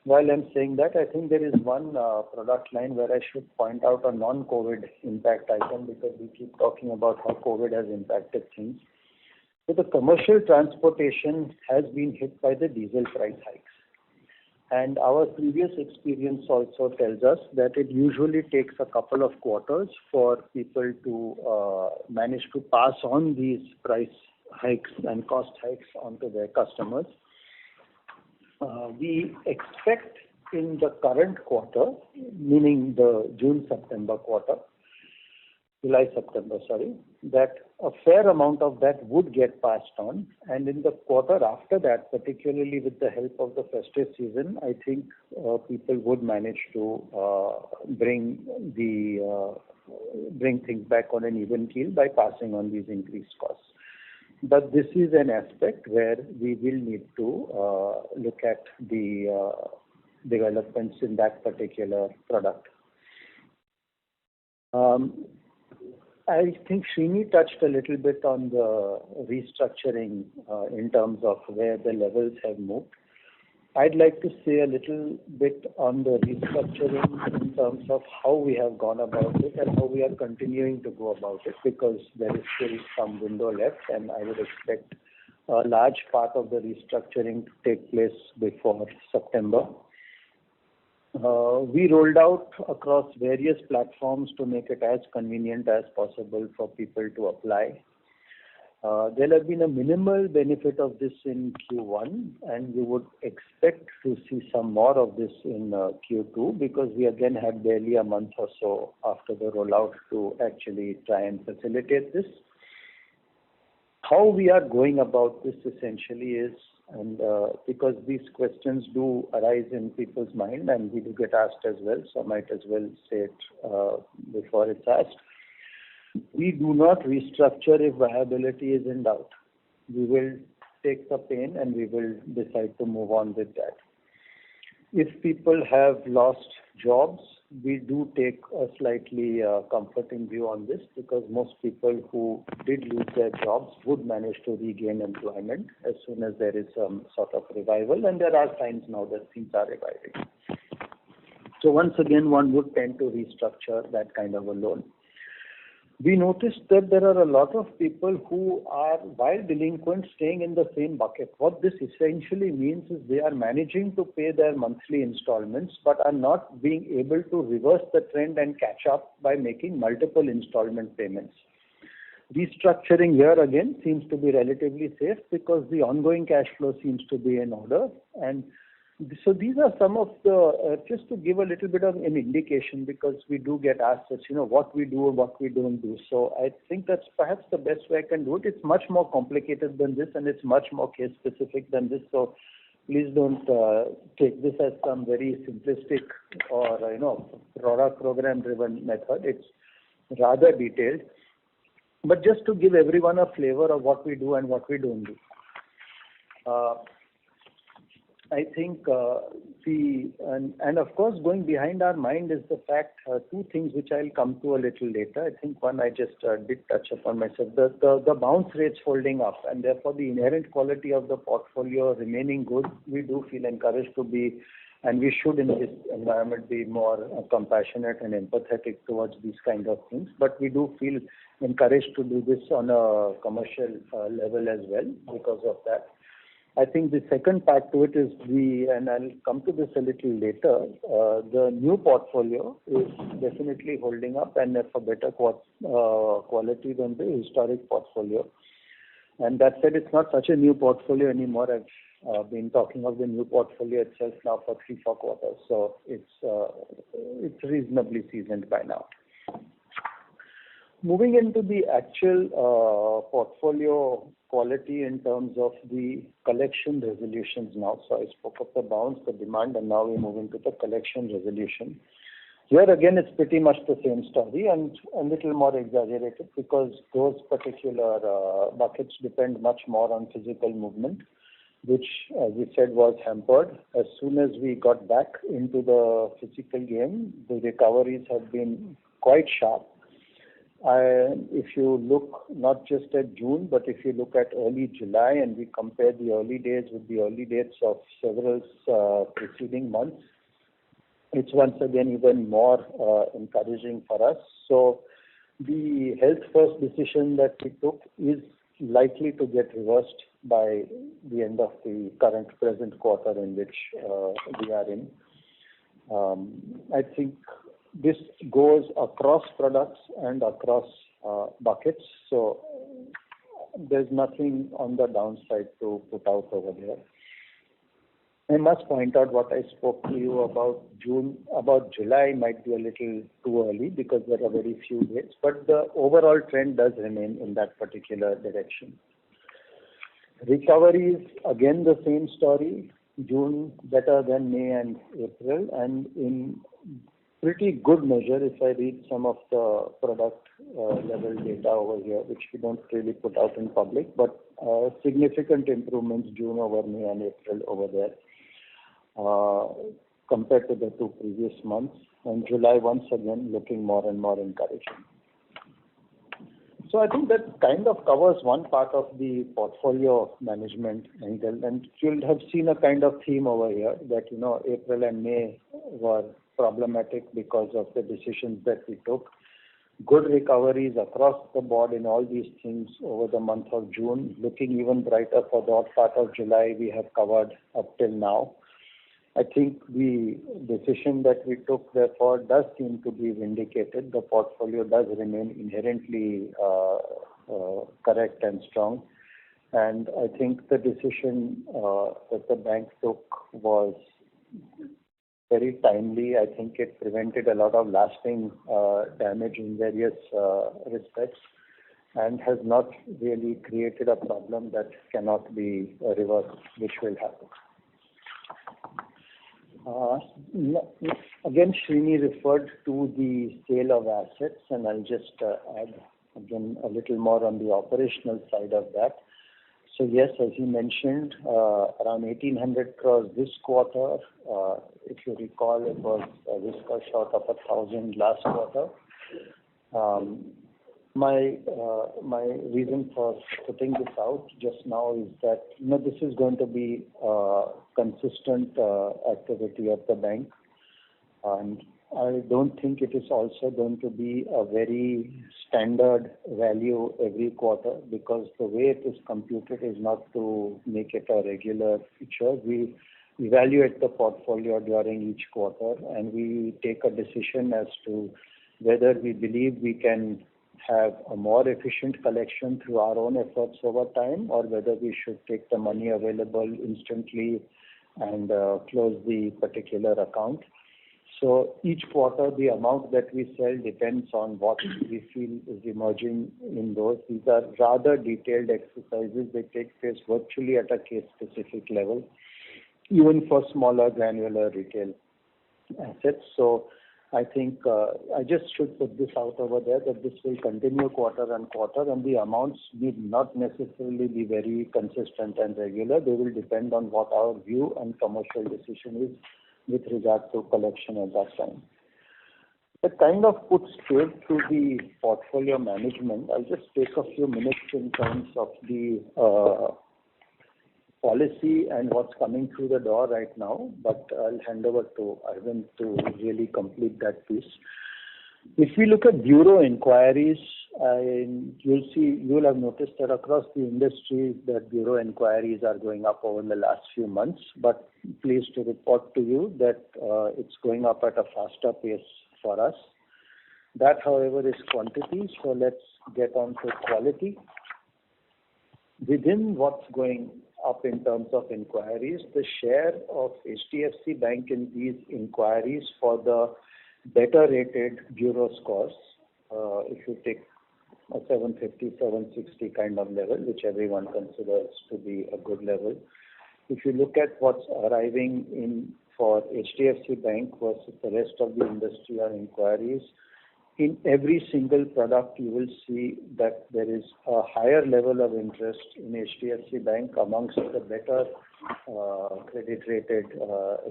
While I'm saying that, I think there is one product line where I should point out a non-COVID impact item, because we keep talking about how COVID has impacted things. So the commercial transportation has been hit by the diesel price hikes. And our previous experience also tells us that it usually takes a couple of quarters for people to manage to pass on these price hikes and cost hikes onto their customers. We expect in the current quarter, meaning the July-September, that a fair amount of that would get passed on. And in the quarter after that, particularly with the help of the festive season, I think people would manage to bring things back on an even keel by passing on these increased costs. But this is an aspect where we will need to look at the developments in that particular product. I think Srini touched a little bit on the restructuring in terms of where the levels have moved. I'd like to say a little bit on the restructuring in terms of how we have gone about it and how we are continuing to go about it, because there is still some window left, and I would expect a large part of the restructuring to take place before September. We rolled out across various platforms to make it as convenient as possible for people to apply. There has been a minimal benefit of this in Q1, and we would expect to see some more of this in Q2, because we again had barely a month or so after the rollout to actually try and facilitate this. How we are going about this essentially is, and because these questions do arise in people's mind and we do get asked as well, so I might as well say it before it's asked. We do not restructure if viability is in doubt. We will take the pain and we will decide to move on with that. If people have lost jobs, we do take a slightly comforting view on this, because most people who did lose their jobs would manage to regain employment as soon as there is some sort of revival, and there are signs now that things are reviving. So once again, one would tend to restructure that kind of a loan. We noticed that there are a lot of people who are, while delinquent, staying in the same bucket. What this essentially means is they are managing to pay their monthly installments, but are not being able to reverse the trend and catch up by making multiple installment payments. Restructuring here again seems to be relatively safe, because the ongoing cash flow seems to be in order. And so these are some of the, just to give a little bit of an indication, because we do get asked, what we do and what we don't do. So I think that's perhaps the best way I can do it. It's much more complicated than this, and it's much more case specific than this. So please don't take this as some very simplistic or, product program driven method. It's rather detailed. But just to give everyone a flavor of what we do and what we don't do. I think and of course, going behind our mind is the fact, two things which I'll come to a little later. I think one I just did touch upon myself. The bounce rates holding up, and therefore the inherent quality of the portfolio remaining good. We do feel encouraged to be, and we should in this environment be more compassionate and empathetic towards these kind of things. But we do feel encouraged to do this on a commercial level as well because of that. I think the second part to it is and I'll come to this a little later, the new portfolio is definitely holding up and of better quality than the historic portfolio. And that said, it's not such a new portfolio anymore. I've been talking of the new portfolio itself now for 3-4 quarters. So it's reasonably seasoned by now. Moving into the actual portfolio quality in terms of the collection resolutions now. So I spoke of the bounce, the demand, and now we're moving to the collection resolution. Here again, it's pretty much the same story and a little more exaggerated because those particular buckets depend much more on physical movement, which, as we said, was hampered. As soon as we got back into the physical game, the recoveries have been quite sharp. If you look not just at June, but if you look at early July and we compare the early days with the early dates of several preceding months, it's once again even more encouraging for us. So the health first decision that we took is likely to get reversed by the end of the present quarter in which we are in. I think this goes across products and across buckets, so there's nothing on the downside to put out over there. I must point out what I spoke to you about July might be a little too early because there are very few days, but the overall trend does remain in that particular direction. Recoveries, again the same story. June better than May and April, and in pretty good measure if I read some of the product level data over here, which we don't really put out in public, but significant improvements June over May and April over there compared to the 2 previous months, and July once again looking more and more encouraging. So I think that kind of covers one part of the portfolio management angle, and you'll have seen a kind of theme over here that April and May were problematic because of the decisions that we took. Good recoveries across the board in all these things over the month of June, looking even brighter for that part of July we have covered up till now. I think the decision that we took therefore does seem to be vindicated. The portfolio does remain inherently correct and strong, and I think the decision that the bank took was very timely. I think it prevented a lot of lasting damage in various respects and has not really created a problem that cannot be reversed, which will happen. Again, Srini referred to the sale of assets, and I'll just add again a little more on the operational side of that. So yes, as you mentioned, around 1,800 crores this quarter. If you recall, it was just short of 1,000 last quarter. My reason for putting this out just now is that this is going to be consistent activity of the bank, and I don't think it is also going to be a very standard value every quarter, because the way it is computed is not to make it a regular feature. We evaluate the portfolio during each quarter and we take a decision as to whether we believe we can have a more efficient collection through our own efforts over time, or whether we should take the money available instantly and close the particular account. So each quarter, the amount that we sell depends on what we feel is emerging in those. These are rather detailed exercises. They take place virtually at a case-specific level, even for smaller granular retail assets. So I think I just should put this out over there that this will continue quarter on quarter, and the amounts need not necessarily be very consistent and regular. They will depend on what our view and commercial decision is with regard to collection at that time. That kind of puts straight through the portfolio management. I'll just take a few minutes in terms of the policy and what's coming through the door right now, but I'll hand over to Arvind to really complete that piece. If we look at bureau inquiries, you'll have noticed that across the industry that bureau inquiries are going up over the last few months, but pleased to report to you that it's going up at a faster pace for us. That, however, is quantity, so let's get on to quality. Within what's going up in terms of inquiries, the share of HDFC Bank in these inquiries for the better rated bureau scores, if you take a 750, 760 kind of level, which everyone considers to be a good level. If you look at what's arriving in for HDFC Bank versus the rest of the industry or inquiries, in every single product you will see that there is a higher level of interest in HDFC Bank amongst the better credit rated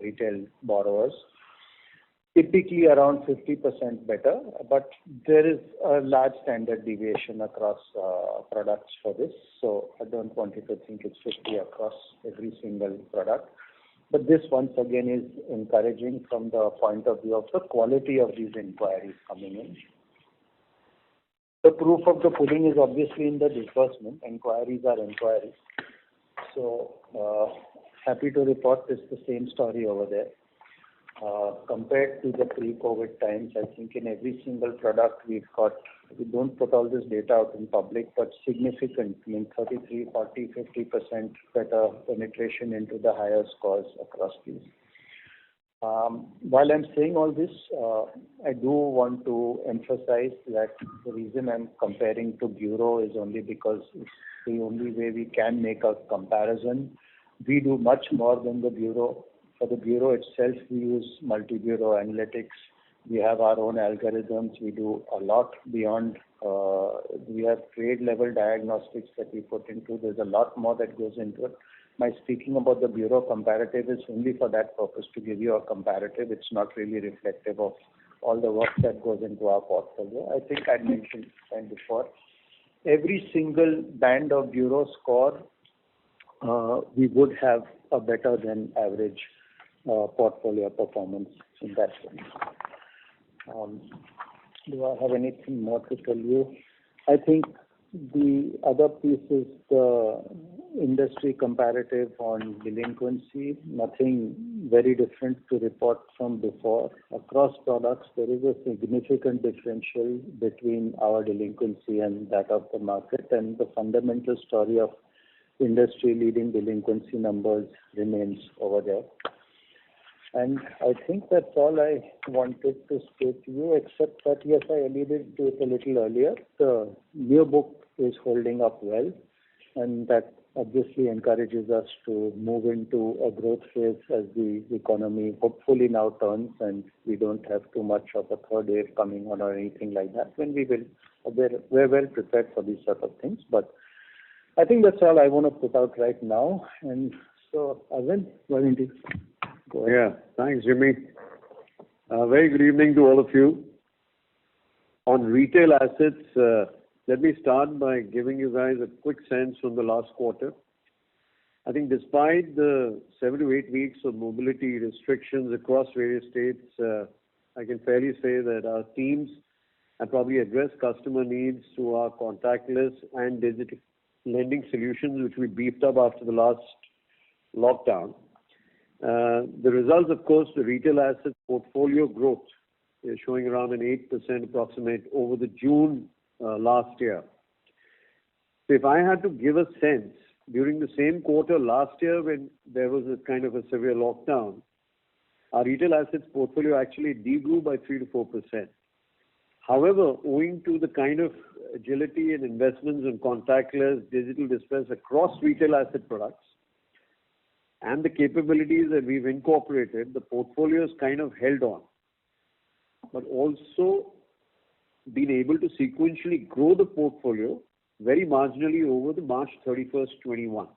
retail borrowers. Typically around 50% better, but there is a large standard deviation across products for this. So I don't want you to think it's 50 across every single product. But this once again is encouraging from the point of view of the quality of these inquiries coming in. The proof of the pudding is obviously in the disbursement. Inquiries are inquiries. So happy to report it's the same story over there. Compared to the pre-COVID times, I think in every single product we don't put all this data out in public, but significant, 33, 40, 50% better penetration into the higher scores across these. While I'm saying all this, I do want to emphasize that the reason I'm comparing to bureau is only because it's the only way we can make a comparison. We do much more than the bureau. For the bureau itself, we use multi-bureau analytics. We have our own algorithms. We do a lot beyond. We have grade level diagnostics that we put into. There's a lot more that goes into it. My speaking about the bureau comparative is only for that purpose, to give you a comparative. It's not really reflective of all the work that goes into our portfolio. I think I mentioned before, every single band of bureau score, we would have a better than average portfolio performance in that sense. Do I have anything more to tell you? I think the other piece is the industry comparative on delinquency. Nothing very different to report from before. Across products, there is a significant differential between our delinquency and that of the market, and the fundamental story of industry-leading delinquency numbers remains over there. And I think that's all I wanted to state to you, except that, yes, I alluded to it a little earlier. The new book is holding up well, and that obviously encourages us to move into a growth phase as the economy hopefully now turns and we don't have too much of a third wave coming on or anything like that. When we're well prepared for these sort of things. But I think that's all I want to put out right now. And so, Arvind, why don't you go ahead? Yeah, thanks, Jimmy. Very good evening to all of you. On retail assets, let me start by giving you guys a quick sense from the last quarter. I think despite the 7 to 8 weeks of mobility restrictions across various states, I can fairly say that our teams have probably addressed customer needs through our contactless and digital lending solutions, which we beefed up after the last lockdown. The results, of course, the retail assets portfolio growth is showing around an 8% approximate over the June last year. So if I had to give a sense, during the same quarter last year when there was a kind of a severe lockdown, our retail assets portfolio actually degrew by 3 to 4%. However, owing to the kind of agility and investments in contactless digital dispense across retail asset products and the capabilities that we've incorporated, the portfolio is kind of held on, but also been able to sequentially grow the portfolio very marginally over the March 31st, 21.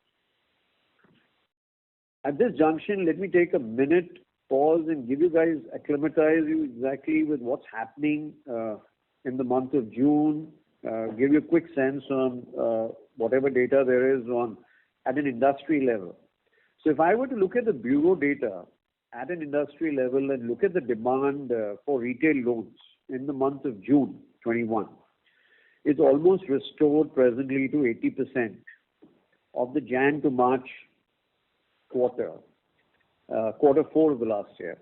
At this junction, let me take a minute pause and give you guys, acclimatize you exactly with what's happening in the month of June, give you a quick sense on whatever data there is on at an industry level. So if I were to look at the bureau data at an industry level and look at the demand for retail loans in the month of June 21, it's almost restored presently to 80% of the Jan to March quarter 4 of the last year,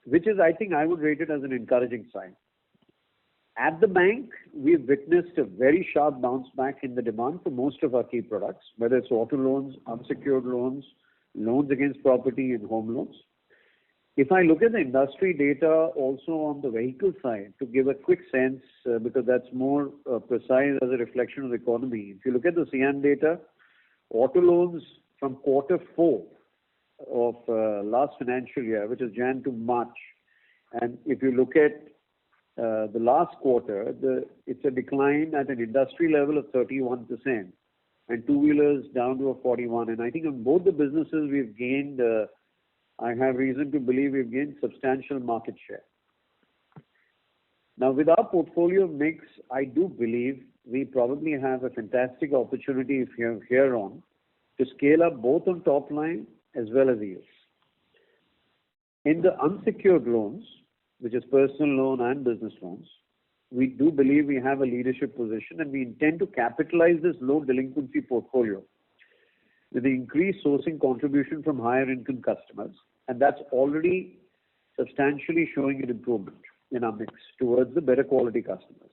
which is, I think, I would rate it as an encouraging sign. At the bank, we've witnessed a very sharp bounce back in the demand for most of our key products, whether it's auto loans, unsecured loans, loans against property and home loans. If I look at the industry data also on the vehicle side, to give a quick sense, because that's more precise as a reflection of the economy. If you look at the CM data, auto loans from quarter 4 of last financial year, which is Jan to March, and if you look at the last quarter, it's a decline at an industry level of 31%, and two-wheelers down to a 41%. And I think on both the businesses we've gained, I have reason to believe we've gained substantial market share. Now, with our portfolio mix, I do believe we probably have a fantastic opportunity here on to scale up both on top line as well as yields. In the unsecured loans, which is personal loan and business loans, we do believe we have a leadership position, and we intend to capitalize this low delinquency portfolio with the increased sourcing contribution from higher income customers, and that's already substantially showing an improvement in our mix towards the better quality customers.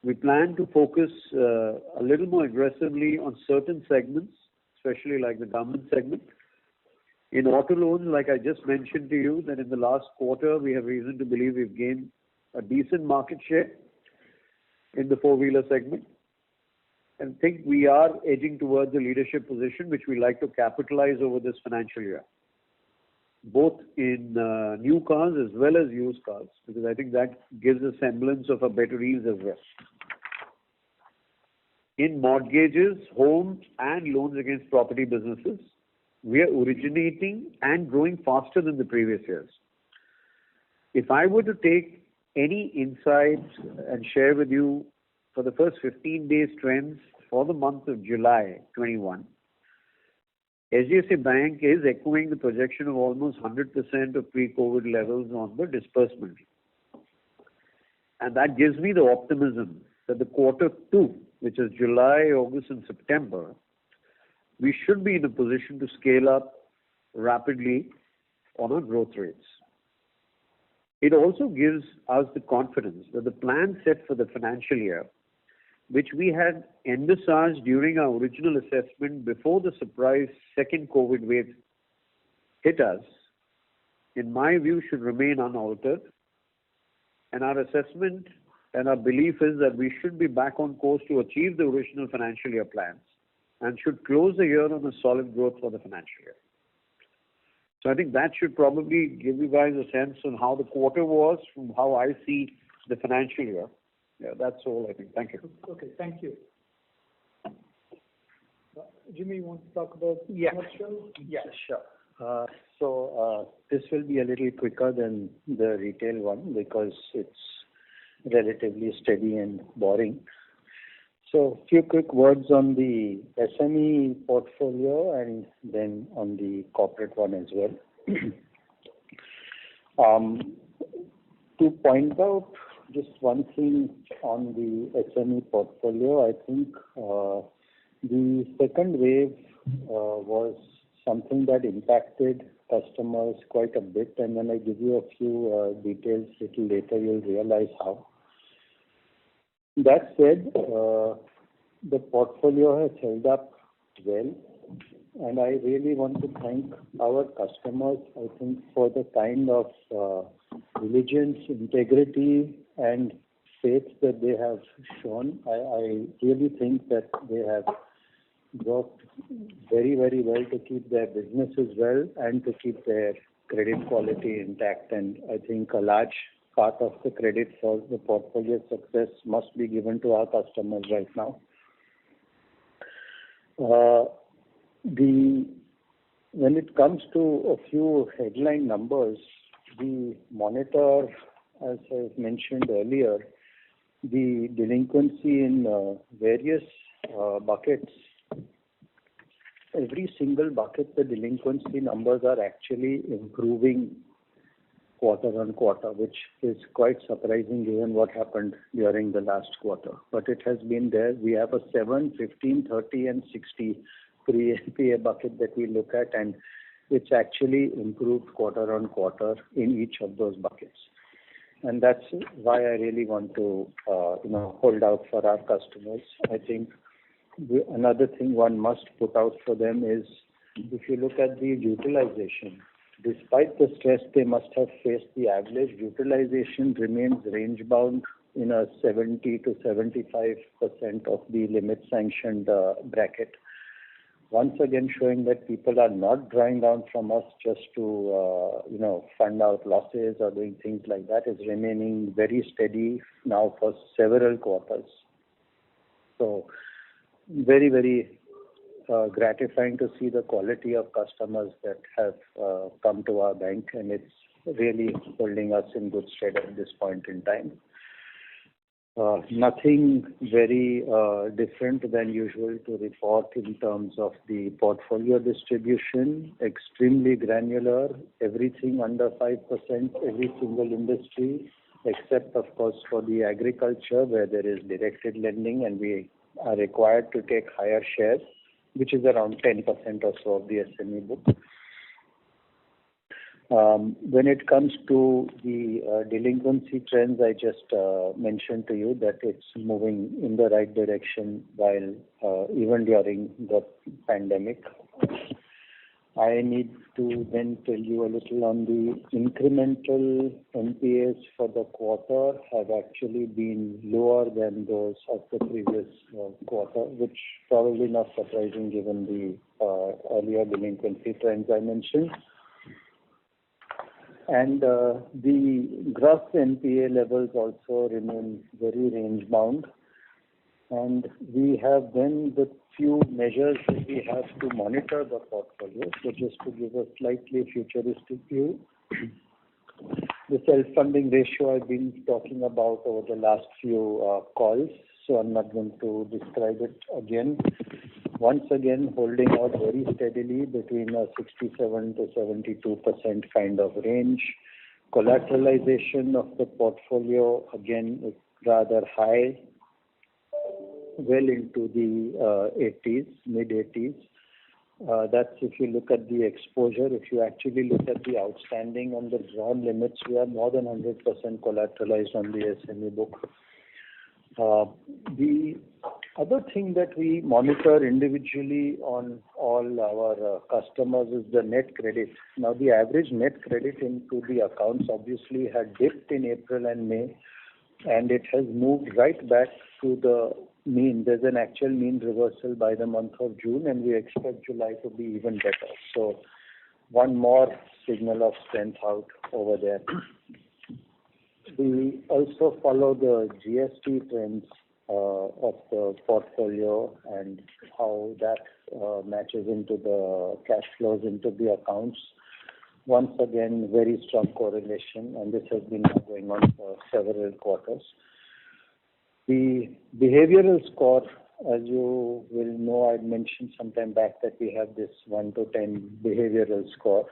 We plan to focus a little more aggressively on certain segments, especially like the government segment. In auto loans, like I just mentioned to you, that in the last quarter, we have reason to believe we've gained a decent market share in the four-wheeler segment, and think we are edging towards a leadership position, which we like to capitalize over this financial year, both in new cars as well as used cars, because I think that gives a semblance of a better yields as well. In mortgages, homes, and loans against property businesses, we are originating and growing faster than the previous years. If I were to take any insights and share with you for the first 15 days trends for the month of July 21, HDFC Bank is echoing the projection of almost 100% of pre-COVID levels on the disbursement. And that gives me the optimism that the quarter 2, which is July, August and September, we should be in a position to scale up rapidly on our growth rates. It also gives us the confidence that the plan set for the financial year, which we had envisaged during our original assessment before the surprise second COVID wave hit us, in my view, should remain unaltered. And our assessment and our belief is that we should be back on course to achieve the original financial year plans and should close the year on a solid growth for the financial year. So I think that should probably give you guys a sense on how the quarter was from how I see the financial year. Yeah, that's all I think. Thank you. Okay, thank you. Jimmy, you want to talk about commercial? Yeah, sure. So this will be a little quicker than the retail one because it's relatively steady and boring. So a few quick words on the SME portfolio and then on the corporate one as well. To point out just one thing on the SME portfolio, I think the second wave was something that impacted customers quite a bit, and when I give you a few details little later, you'll realize how. That said, the portfolio has held up well, and I really want to thank our customers, I think, for the kind of diligence, integrity, and faith that they have shown. I really think that they have worked very, very well to keep their businesses well and to keep their credit quality intact. And I think a large part of the credit for the portfolio success must be given to our customers right now. The when it comes to a few headline numbers, we monitor, as I mentioned earlier, the delinquency in various buckets. Every single bucket, the delinquency numbers are actually improving quarter on quarter, which is quite surprising given what happened during the last quarter. But it has been there. We have a 7, 15, 30 and 60 pre-NPA bucket that we look at, and it's actually improved quarter on quarter in each of those buckets. And that's why I really want to hold out for our customers. I think another thing one must put out for them is, if you look at the utilization, despite the stress they must have faced, the average utilization remains range bound in a 70 to 75% of the limit sanctioned bracket. Once again showing that people are not drawing down from us just to fund out losses or doing things like that, is remaining very steady now for several quarters. So very, very gratifying to see the quality of customers that have come to our bank, and it's really holding us in good stead at this point in time. Nothing very different than usual to report in terms of the portfolio distribution. Extremely granular, everything under 5%, every single industry, except of course for the agriculture where there is directed lending and we are required to take higher shares, which is around 10% or so of the SME book. When it comes to the delinquency trends, I just mentioned to you that it's moving in the right direction while even during the pandemic. I need to then tell you a little on the incremental NPAs for the quarter have actually been lower than those of the previous quarter, which probably not surprising given the earlier delinquency trends I mentioned. And the gross NPA levels also remain very range bound. And we have then the few measures that we have to monitor the portfolio. So just to give a slightly futuristic view, the self-funding ratio I've been talking about over the last few calls, so I'm not going to describe it again. Once again, holding out very steadily between a 67 to 72% kind of range. Collateralization of the portfolio, again, is rather high, well into the 80s, mid-80s. That's if you look at the exposure. If you actually look at the outstanding on the drawn limits, we are more than 100% collateralized on the SME book. The other thing that we monitor individually on all our customers is the net credit. Now, the average net credit into the accounts obviously had dipped in April and May, and it has moved right back to the mean. There's an actual mean reversal by the month of June, and we expect July to be even better. So, one more signal of strength out over there. We also follow the GST trends of the portfolio and how that matches into the cash flows into the accounts. Once again, very strong correlation, and this has been going on for several quarters. The behavioral score, as you will know, I mentioned some time back that we have this 1 to 10 behavioral score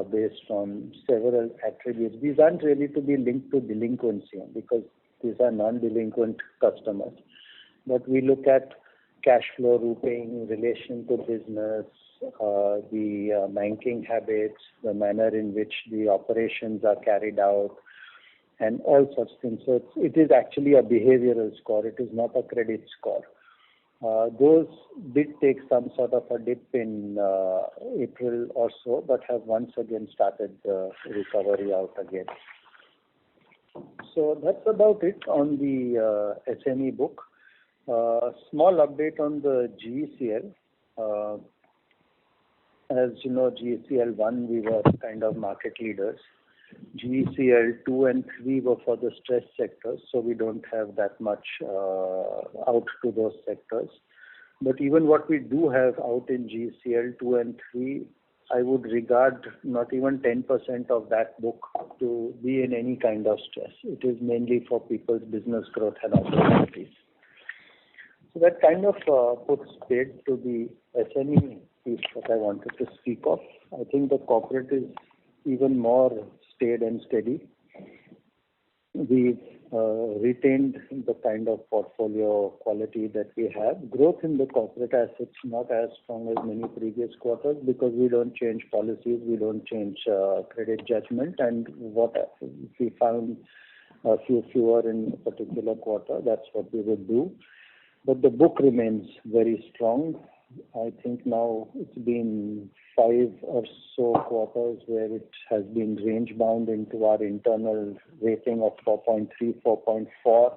based on several attributes. These aren't really to be linked to delinquency because these are non-delinquent customers. But we look at cash flow routing, relation to business, the banking habits, the manner in which the operations are carried out, and all such things. So it is actually a behavioral score. It is not a credit score. Those did take some sort of a dip in April or so, but have once again started the recovery out again. So that's about it on the SME book. Small update on the GECL. As you know, GECL 1, we were kind of market leaders. GECL 2 and 3 were for the stress sectors, so we don't have that much out to those sectors. But even what we do have out in GECL 2 and 3 I would regard not even 10% of that book to be in any kind of stress. It is mainly for people's business growth and opportunities. So that kind of puts paid to the SME piece that I wanted to speak of. I think the corporate is even more staid and steady. We've retained the kind of portfolio quality that we have. Growth in the corporate assets not as strong as many previous quarters because we don't change policies, we don't change credit judgment, and what if we found a fewer in a particular quarter, that's what we would do. But the book remains very strong. I think now it's been 5 or so quarters where it has been range bound into our internal rating of 4.3, 4.4.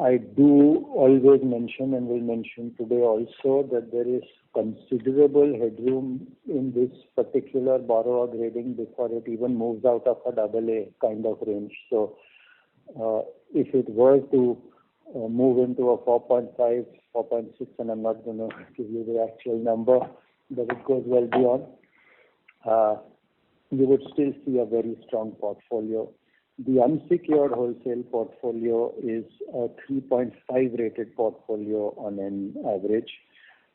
I do always mention and will mention today also that there is considerable headroom in this particular borrower grading before it even moves out of a AA kind of range. So if it were to move into a 4.5, 4.6, and I'm not going to give you the actual number, but it goes well beyond, you would still see a very strong portfolio. The unsecured wholesale portfolio is a 3.5 rated portfolio on an average.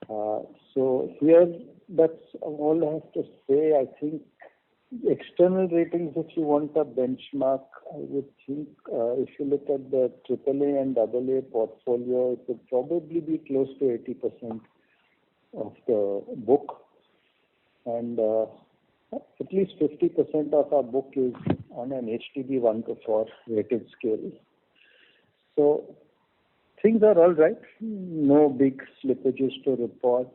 So here, that's all I have to say. I think external ratings, if you want a benchmark, I would think if you look at the AAA and AA portfolio, it would probably be close to 80% of the book. And at least 50% of our book is on an HDB 1 to 4 rated scale. So things are all right. No big slippages to report,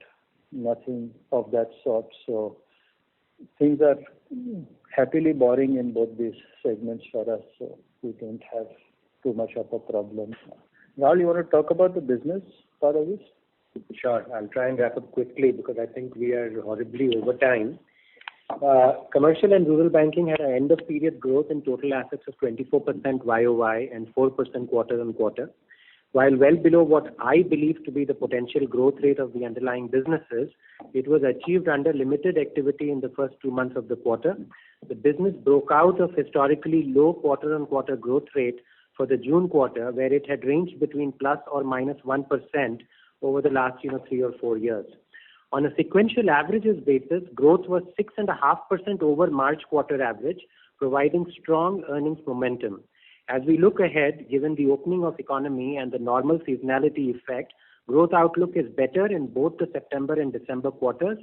nothing of that sort. So things are happily boring in both these segments for us, so we don't have too much of a problem. Rahul, you want to talk about the business part of this? Sure. I'll try and wrap up quickly because I think we are horribly over time. Commercial and rural banking had an end-of-period growth in total assets of 24% YOY and 4% quarter-on-quarter. While well below what I believe to be the potential growth rate of the underlying businesses, it was achieved under limited activity in the first 2 months of the quarter. The business broke out of historically low quarter-on-quarter growth rate for the June quarter, where it had ranged between plus or minus 1% over the last 3 or 4 years. On a sequential averages basis, growth was 6.5% over March quarter average, providing strong earnings momentum. As we look ahead, given the opening of economy and the normal seasonality effect, growth outlook is better in both the September and December quarters.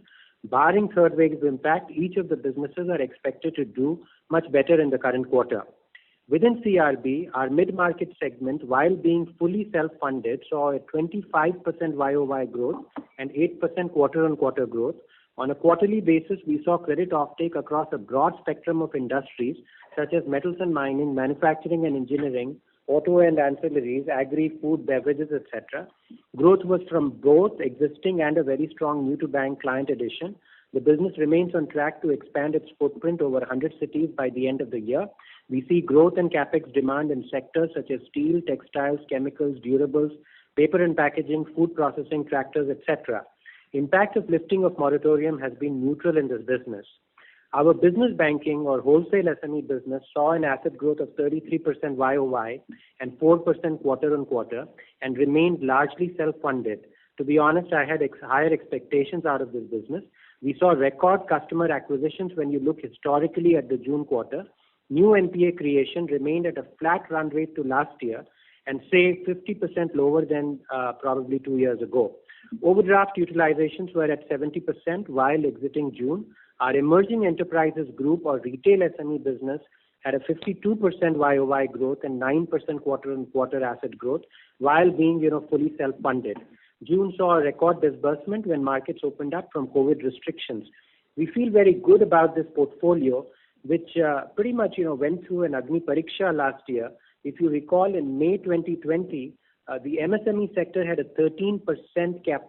Barring third wave impact, each of the businesses are expected to do much better in the current quarter. Within CRB, our mid-market segment, while being fully self-funded, saw a 25% YOY growth and 8% quarter-on-quarter growth. On a quarterly basis, we saw credit offtake across a broad spectrum of industries such as metals and mining, manufacturing and engineering, auto and ancillaries, agri, food, beverages, etc. Growth was from both existing and a very strong new-to-bank client addition. The business remains on track to expand its footprint over 100 cities by the end of the year. We see growth in capex demand in sectors such as steel, textiles, chemicals, durables, paper and packaging, food processing, tractors, etc. Impact of lifting of moratorium has been neutral in this business. Our business banking or wholesale SME business saw an asset growth of 33% YOY and 4% quarter-on-quarter and remained largely self-funded. To be honest, I had higher expectations out of this business. We saw record customer acquisitions when you look historically at the June quarter. New NPA creation remained at a flat run rate to last year and say 50% lower than probably 2 years ago. Overdraft utilizations were at 70% while exiting June. Our emerging enterprises group or retail SME business had a 52% YOY growth and 9% quarter-on-quarter asset growth while being fully self-funded. June saw a record disbursement when markets opened up from COVID restrictions. We feel very good about this portfolio, which pretty much went through an Agni Pariksha last year. If you recall, in May 2020, the MSME sector had a 13%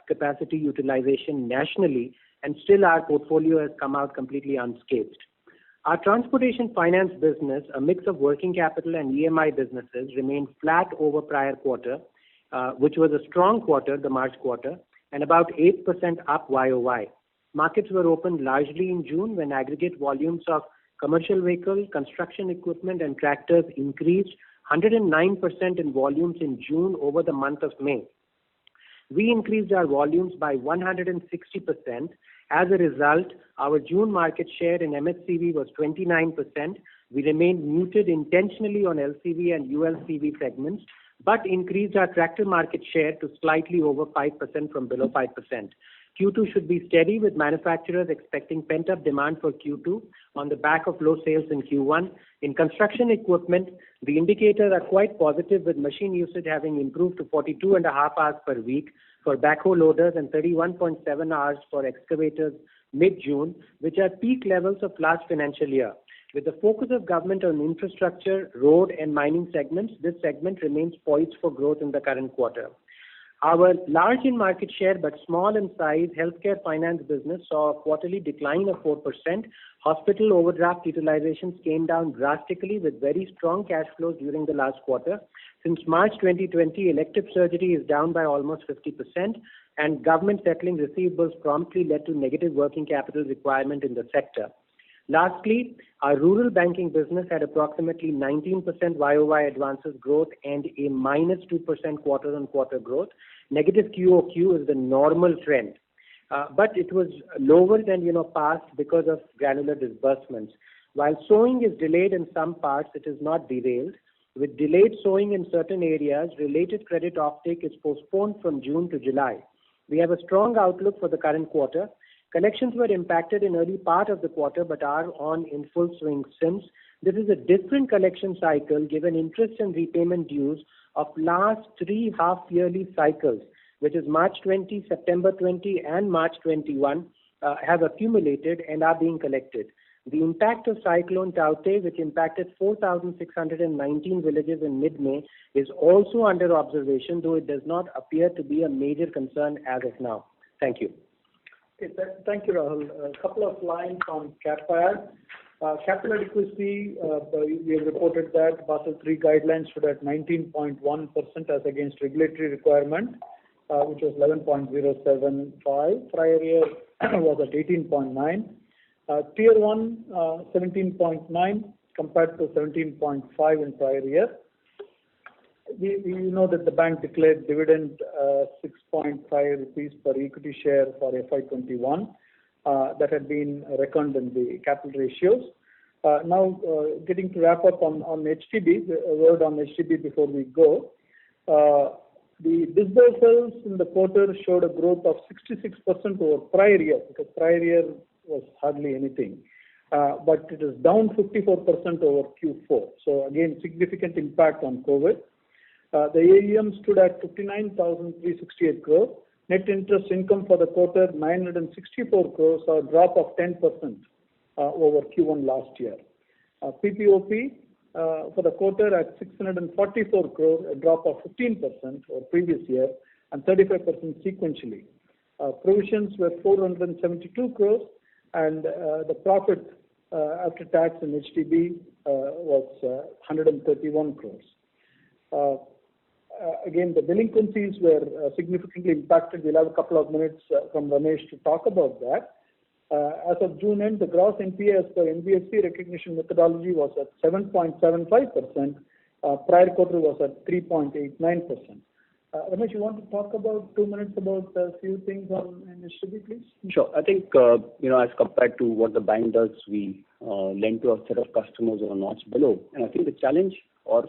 capacity utilization nationally, and still our portfolio has come out completely unscathed. Our transportation finance business, a mix of working capital and EMI businesses, remained flat over prior quarter, which was a strong quarter, the March quarter, and about 8% up YOY. Markets were opened largely in June when aggregate volumes of commercial vehicle, construction equipment and tractors increased 109% in volumes in June over the month of May. We increased our volumes by 160%. As a result, our June market share in MHCV was 29%. We remained muted intentionally on LCV and ULCV segments, but increased our tractor market share to slightly over 5% from below 5%. Q2 should be steady, with manufacturers expecting pent-up demand for Q2 on the back of low sales in Q1. In construction equipment, the indicators are quite positive, with machine usage having improved to 42.5 hours per week for backhoe loaders and 31.7 hours for excavators mid-June, which are peak levels of last financial year. With the focus of government on infrastructure, road and mining segments, this segment remains poised for growth in the current quarter. Our large in market share but small in size healthcare finance business saw a quarterly decline of 4%. Hospital overdraft utilizations came down drastically with very strong cash flows during the last quarter. Since March 2020, elective surgery is down by almost 50%, and government settling receivables promptly led to negative working capital requirement in the sector. Lastly, our rural banking business had approximately 19% YOY advances growth and a minus 2% quarter-on-quarter growth. Negative QOQ is the normal trend, but it was lower than past because of granular disbursements. While sowing is delayed in some parts, it is not derailed. With delayed sowing in certain areas, related credit offtake is postponed from June to July. We have a strong outlook for the current quarter. Collections were impacted in early part of the quarter but are on in full swing since. This is a different collection cycle given interest and repayment dues of last 3 half-yearly cycles, which is March 20, September 20 and March 21, have accumulated and are being collected. The impact of Cyclone Tauktae, which impacted 4,619 villages in mid-May, is also under observation, though it does not appear to be a major concern as of now. Thank you. Okay, thank you, Rahul. A couple of lines on CAPAD. Capital adequacy, we have reported that Basel III guidelines stood at 19.1% as against regulatory requirement, which was 11.075. Prior year was at 18.9. Tier 1, 17.9 compared to 17.5 in prior year. We know that the bank declared dividend 6.5 rupees per equity share for FY21. That had been reckoned in the capital ratios. Now, getting to wrap up on HDB, a word on HDB before we go. The disbursements in the quarter showed a growth of 66% over prior year, because prior year was hardly anything. But it is down 54% over Q4. So again, significant impact on COVID. The AUM stood at 59,368 crores. Net interest income for the quarter 964 crores, or a drop of 10% over Q1 last year. PPOP for the quarter at 644 crores, a drop of 15% over previous year and 35% sequentially. Provisions were 472 crores, and the profit after tax in HDB was 131 crores. Again, the delinquencies were significantly impacted. We'll have a couple of minutes from Ramesh to talk about that. As of June end, the gross NPA as per NBFC recognition methodology was at 7.75%. Prior quarter was at 3.89%. Ramesh, you want to talk about 2 minutes about a few things on HDB, please? Sure. I think, as compared to what the bank does, we lend to a set of customers who are notch below. And I think the challenge a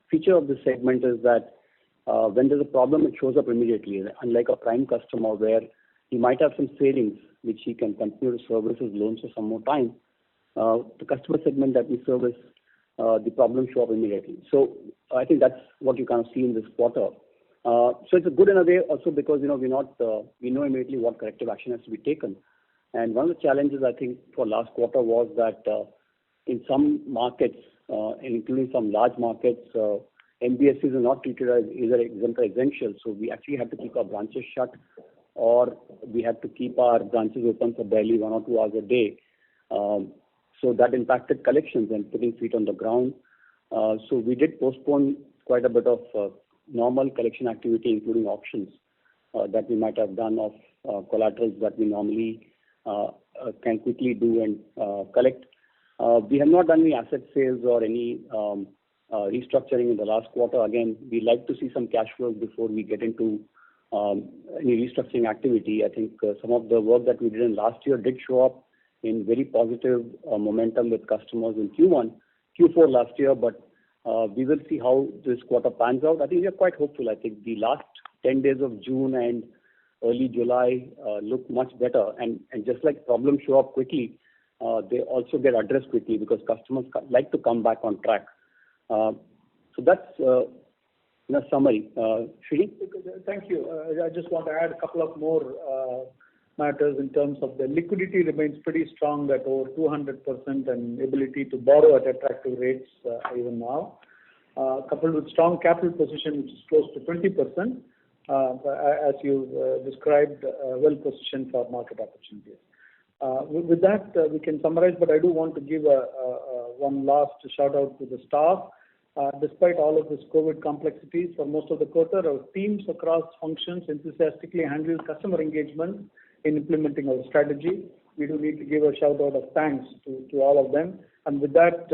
feature of this segment is that when there's a problem, it shows up immediately. Unlike a prime customer where he might have some savings which he can continue to service his loans for some more time, the customer segment that we service, the problems show up immediately. So I think that's what you kind of see in this quarter. So it's a good in a way also because we know immediately what corrective action has to be taken. And one of the challenges I think for last quarter was that in some markets, including some large markets, NBFCs are not treated as either exempt or essential. So we actually had to keep our branches shut, or we had to keep our branches open for barely 1 or 2 hours a day. So that impacted collections and putting feet on the ground. So we did postpone quite a bit of normal collection activity, including auctions that we might have done of collaterals that we normally can quickly do and collect. We have not done any asset sales or any restructuring in the last quarter. Again, we like to see some cash flows before we get into any restructuring activity. I think some of the work that we did in last year did show up in very positive momentum with customers in Q4 last year, but we will see how this quarter pans out. I think we are quite hopeful. I think the last 10 days of June and early July look much better, and just like problems show up quickly, they also get addressed quickly because customers like to come back on track. So that's in a summary. Srini? Thank you. I just want to add a couple of more matters in terms of the liquidity remains pretty strong at over 200% and ability to borrow at attractive rates even now. Coupled with strong capital position, which is close to 20%, as you described, well positioned for market opportunities. With that, we can summarize, but I do want to give one last shout out to the staff. Despite all of this COVID complexities for most of the quarter, our teams across functions enthusiastically handled customer engagement in implementing our strategy. We do need to give a shout out of thanks to all of them. And with that,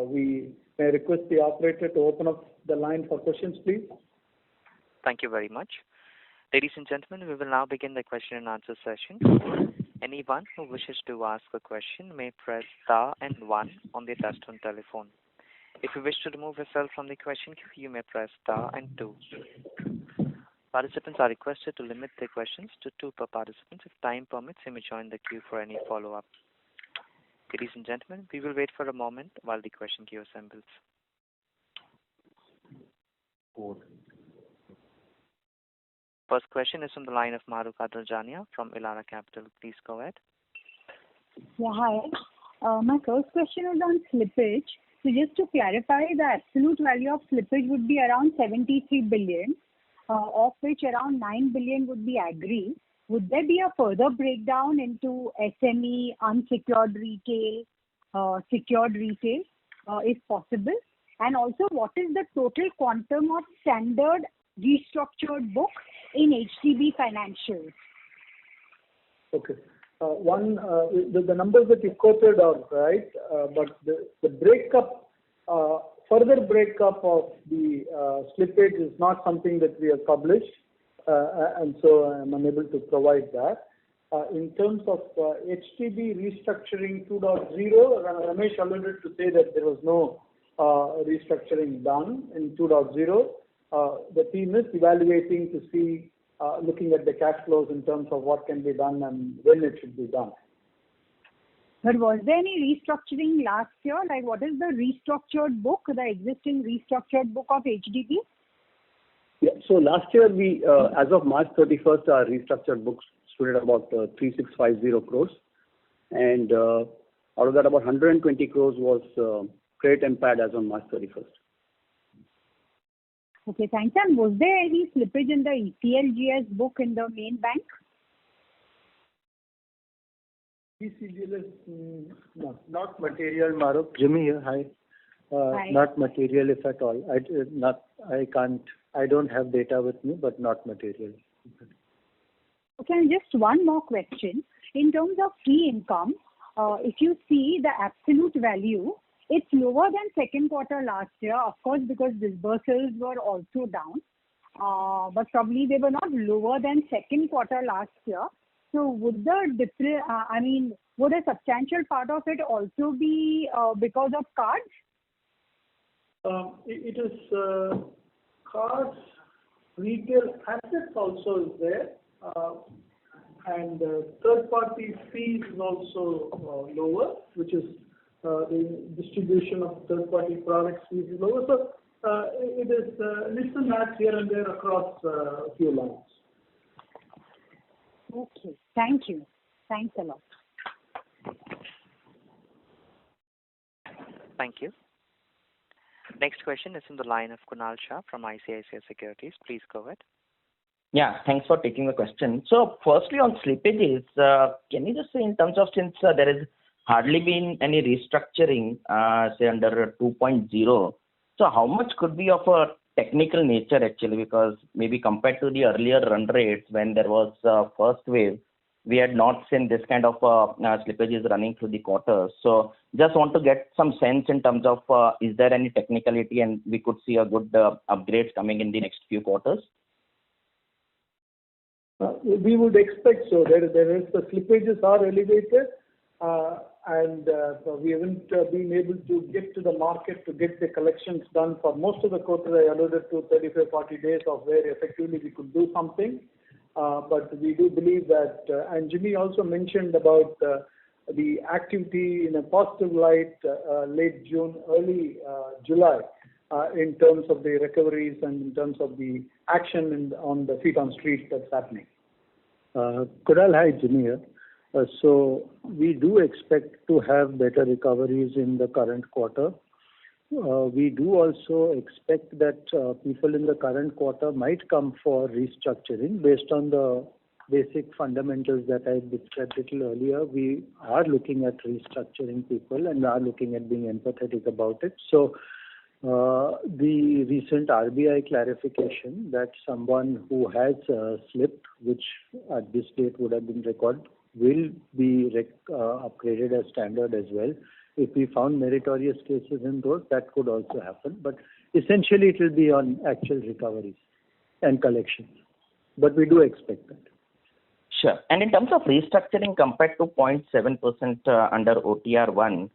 we may request the operator to open up the line for questions, please. Thank you very much. Ladies and gentlemen, we will now begin the question and answer session. Anyone who wishes to ask a question may press star and 1 on their touch-tone telephone. If you wish to remove yourself from the question queue, you may press star and 2. Participants are requested to limit their questions to 2 per participant. If time permits, you may join the queue for any follow-up. Ladies and gentlemen, we will wait for a moment while the question queue assembles. First question is from the line of Mahrukh Adajania from Elara Capital. Please go ahead. Yeah, hi. My first question is on slippage. So just to clarify, the absolute value of slippage would be around 73 billion, of which around 9 billion would be agri. Would there be a further breakdown into SME, unsecured retail, secured retail, if possible? And also, what is the total quantum of standard restructured book in HDB Financials? Okay. The numbers that you quoted are right, but the breakup, further breakup of the slippage is not something that we have published, and so I'm unable to provide that. In terms of HDB restructuring 2.0, Ramesh alluded to say that there was no restructuring done in 2.0. The team is evaluating to see, looking at the cash flows in terms of what can be done and when it should be done. But was there any restructuring last year? Like, what is the restructured book, the existing restructured book of HDB? Yeah, so last year we, as of March 31st, our restructured books stood at about 3650 crores. And out of that, about 120 crores was credit impaired as on March 31st. Okay, thanks. And was there any slippage in the ECLGS book in the main bank? ECLGS, no. Not material, Mahrukh. Jimmy here, hi. Hi. Not material, if at all. I don't have data with me, but not material. Okay, and just one more question. In terms of fee income, if you see the absolute value, it's lower than second quarter last year, of course, because disbursals were also down. But probably they were not lower than second quarter last year. So would would a substantial part of it also be because of cards? It is cards, retail assets also is there, and third-party fees is also lower, which is the distribution of third-party products fees is lower. So it is little match here and there across a few lines. Okay, thank you. Thanks a lot. Thank you. Next question is in the line of Kunal Shah from ICICI Securities. Please go ahead. Yeah, thanks for taking the question. So firstly on slippages, can you just say in terms of since there has hardly been any restructuring, say under 2.0, so how much could be of a technical nature actually, because maybe compared to the earlier run rates when there was first wave, we had not seen this kind of slippages running through the quarters. So just want to get some sense in terms of is there any technicality and we could see a good upgrades coming in the next few quarters? We would expect so. There is the slippages are elevated, and we haven't been able to get to the market to get the collections done for most of the quarter. I alluded to 35-40 days of where effectively we could do something. But we do believe that, and Jimmy also mentioned about the activity in a positive light late June, early July, in terms of the recoveries and in terms of the action on the feet on street that's happening. Kunal, hi, Jimmy here. So we do expect to have better recoveries in the current quarter. We do also expect that people in the current quarter might come for restructuring based on the basic fundamentals that I described a little earlier. We are looking at restructuring people and are looking at being empathetic about it. So the recent RBI clarification that someone who has slipped, which at this date would have been recorded, will be upgraded as standard as well. If we found meritorious cases in those, that could also happen. But essentially, it will be on actual recoveries and collections. But we do expect that. Sure. And in terms of restructuring compared to 0.7% under OTR 1,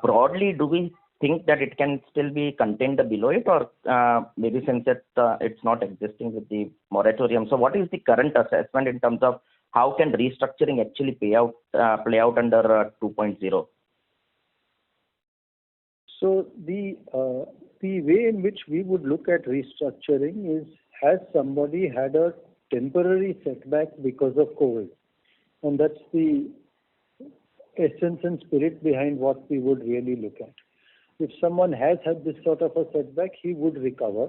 broadly, do we think that it can still be contained below it, or maybe since it's not existing with the moratorium? So what is the current assessment in terms of how can restructuring actually play out under 2.0? So the way in which we would look at restructuring is, has somebody had a temporary setback because of COVID? And that's the essence and spirit behind what we would really look at. If someone has had this sort of a setback, he would recover.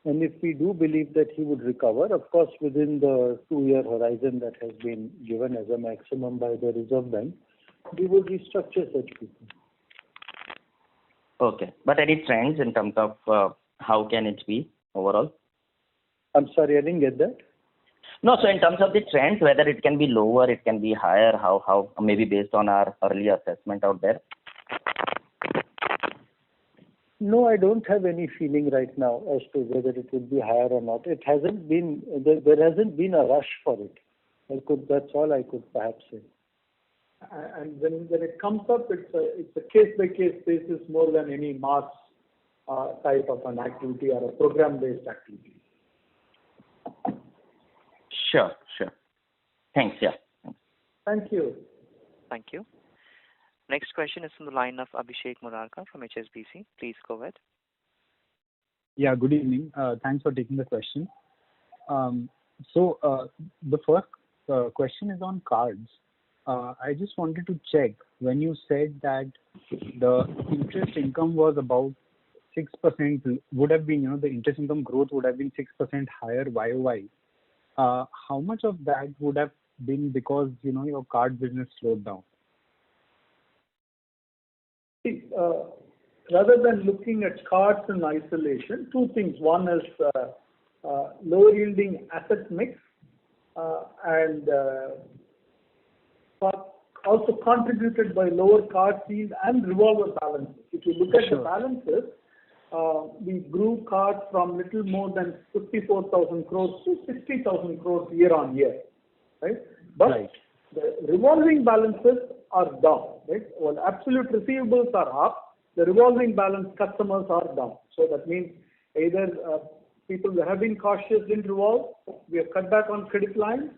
And if we do believe that he would recover, of course, within the 2-year horizon that has been given as a maximum by the Reserve Bank, we would restructure such people. Okay. But any trends in terms of how can it be overall? I'm sorry, I didn't get that. No, so in terms of the trends, whether it can be lower, it can be higher, how maybe based on our early assessment out there? No, I don't have any feeling right now as to whether it would be higher or not. It hasn't been, there hasn't been a rush for it. That's all I could perhaps say. And when it comes up, it's a case-by-case basis more than any mass type of an activity or a program-based activity. Sure. Thanks, yeah. Thank you. Thank you. Next question is from the line of Abhishek Murarka from HSBC. Please go ahead. Yeah, good evening. Thanks for taking the question. So the first question is on cards. I just wanted to check, when you said that the interest income was about 6%, would have been, the interest income growth would have been 6% higher YOY. How much of that would have been because, your card business slowed down? Rather than looking at cards in isolation, two things. One is lower yielding asset mix and also contributed by lower card fees and revolver balances. If you look at the balances, we grew cards from little more than 54,000 crores to 60,000 crores year on year, right? But the revolving balances are down, right? Well, absolute receivables are up. The revolving balance customers are down. So that means either people have been cautious, didn't revolve, we have cut back on credit lines,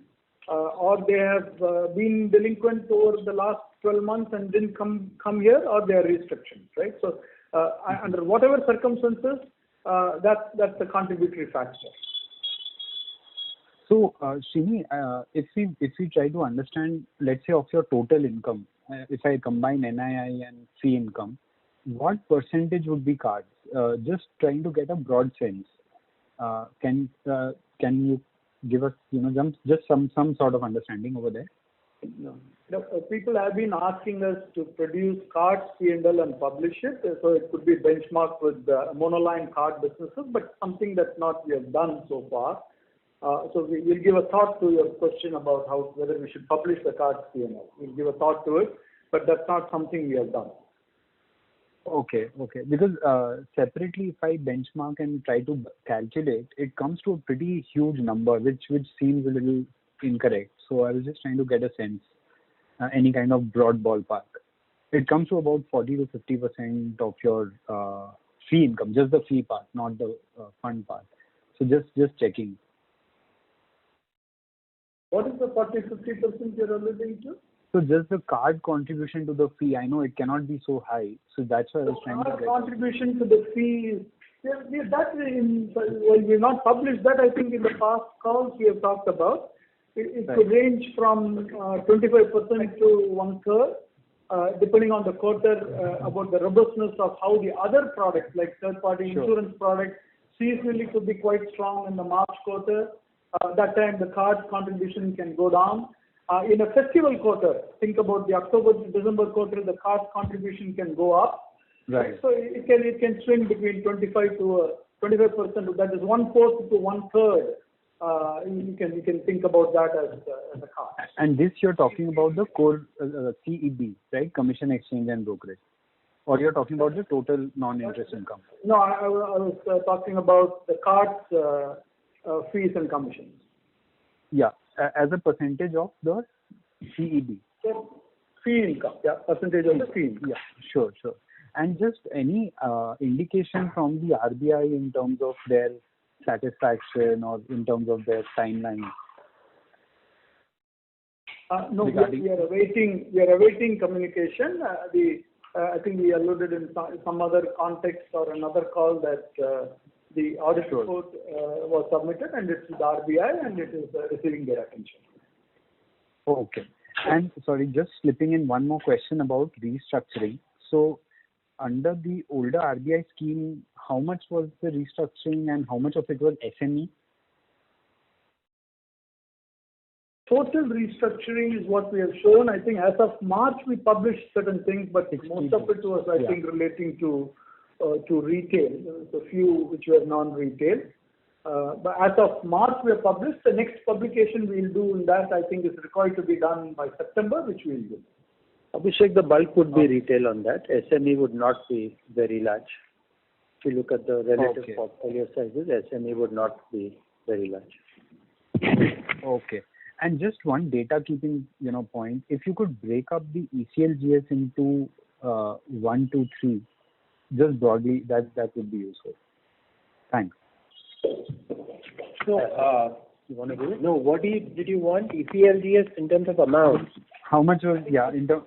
or they have been delinquent over the last 12 months and didn't come here, or they are restrictions, right? So under whatever circumstances, that's the contributory factor. So, Srini, if we try to understand, let's say, of your total income, if I combine NII and fee income, what percentage would be cards? Just trying to get a broad sense. Can you give us, just some sort of understanding over there? People have been asking us to produce cards, P&L, and publish it. So it could be benchmarked with monoline card businesses, but something that not we have done so far. So we will give a thought to your question about whether we should publish the cards P&L. We'll give a thought to it, but that's not something we have done. Okay. Because separately, if I benchmark and try to calculate, it comes to a pretty huge number, which seems a little incorrect. So I was just trying to get a sense, any kind of broad ballpark. It comes to about 40 to 50% of your fee income, just the fee part, not the fund part. So just checking. What is the 40-50% you're alluding to? So just the card contribution to the fee. I know it cannot be so high, so that's why I was trying to get. Contribution to the fee. We've not published that. I think in the past calls we have talked about. It could range from 25% to 1/3, depending on the quarter, about the robustness of how the other products, like third-party insurance products, seasonally could be quite strong in the March quarter. That time the card contribution can go down. In a festival quarter, think about the October to December quarter, the card contribution can go up. Right. So it can swing between 25% to 25%. That is 1/4 to 1/3. You can think about that as a card. And this you're talking about the core CEB, right? Commission, exchange, and brokerage. Or you're talking about the total non-interest income? No, I was talking about the cards, fees and commissions. Yeah, as a percentage of the CEB. So, fee income, percentage of the fee income. Yeah, sure. And just any indication from the RBI in terms of their satisfaction or in terms of their timeline? No, we are awaiting communication. I think we alluded in some other context or another call that the audit report was submitted, and it's with RBI, and it is receiving their attention. Okay. And sorry, just slipping in one more question about restructuring. So under the older RBI scheme, how much was the restructuring and how much of it was SME? Total restructuring is what we have shown. I think as of March we published certain things, but most of it was, I think, relating to retail. There was a few which were non-retail. But as of March we have published. The next publication we will do in that, I think, is required to be done by September, which we will do. Abhishek, the bulk would be retail on that. SME would not be very large. If you look at the relative portfolio sizes, SME would not be very large. Okay. And just one data keeping point. If you could break up the ECLGS into 1, 2, 3, just broadly, that would be useful. Thanks. So, you want to do it? No. What did you want? ECLGS in terms of amount. How much was in terms?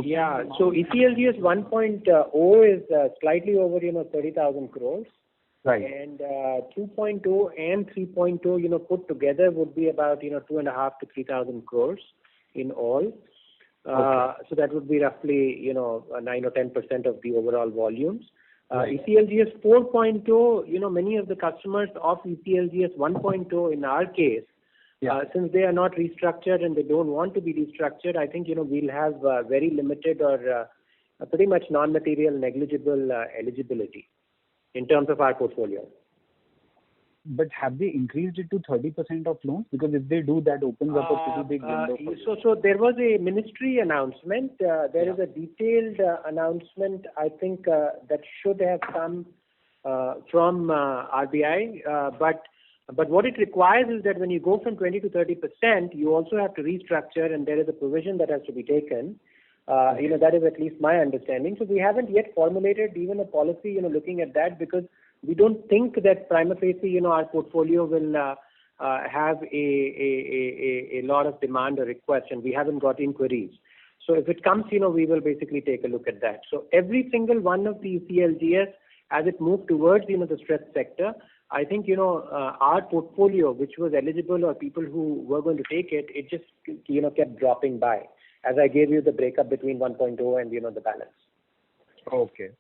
Yeah. So ECLGS 1.0 is slightly over 30,000 crores. Right. And 2.0 and 3.0 put together would be about 2.5 to 3,000 crores in all. So that would be roughly 9 or 10% of the overall volumes. ECLGS 4.0, many of the customers of ECLGS 1.0 in our case, since they are not restructured and they don't want to be restructured, I think we'll have very limited or pretty much non-material negligible eligibility in terms of our portfolio. But have they increased it to 30% of loans? Because if they do, that opens up a pretty big window. So there was a ministry announcement. There is a detailed announcement, I think, that should have come from RBI. But what it requires is that when you go from 20 to 30%, you also have to restructure, and there is a provision that has to be taken. That is at least my understanding. So we haven't yet formulated even a policy, looking at that, because we don't think that prima facie, our portfolio will have a lot of demand or request, and we haven't got inquiries. So if it comes, we will basically take a look at that. So every single one of the ECLGS, as it moved towards, the stressed sector, I think, our portfolio, which was eligible or people who were going to take it, it just, kept dropping by, as I gave you the breakup between 1.0 and, the balance. Okay.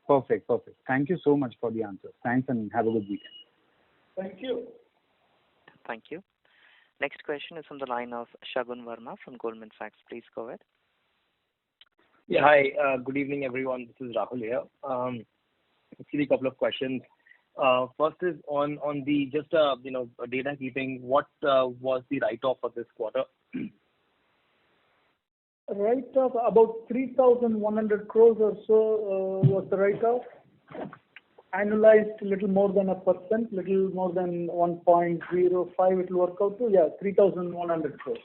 Perfect. Thank you so much for the answer. Thanks, and have a good weekend. Thank you. Thank you. Next question is from the line of Shagun Verma from Goldman Sachs. Please go ahead. Yeah, hi. Good evening, everyone. This is Rahul here. Actually, a couple of questions. First is on the just data keeping. What was the write-off for this quarter? Write-off about 3,100 crores or so was the write-off. Annualized little more than 1%, little more than 1.05 it will work out to. Yeah, 3,100 crores.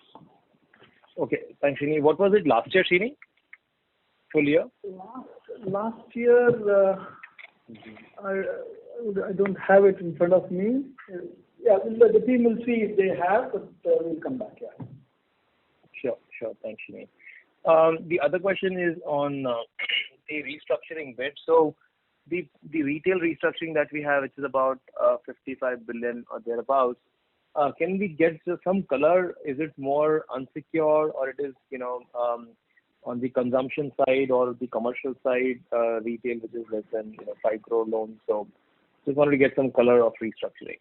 Okay, thanks, Srini. What was it last year, Srini? Full year? Last year, I don't have it in front of me. Yeah, the team will see if they have, but we'll come back. Yeah. Sure. Thanks, Srini. The other question is on the restructuring bit. So the retail restructuring that we have, which is about 55 billion or thereabouts, can we get some color? Is it more unsecured, or it is on the consumption side or the commercial side, retail, which is less than 5 crore loans? So just wanted to get some color of restructuring.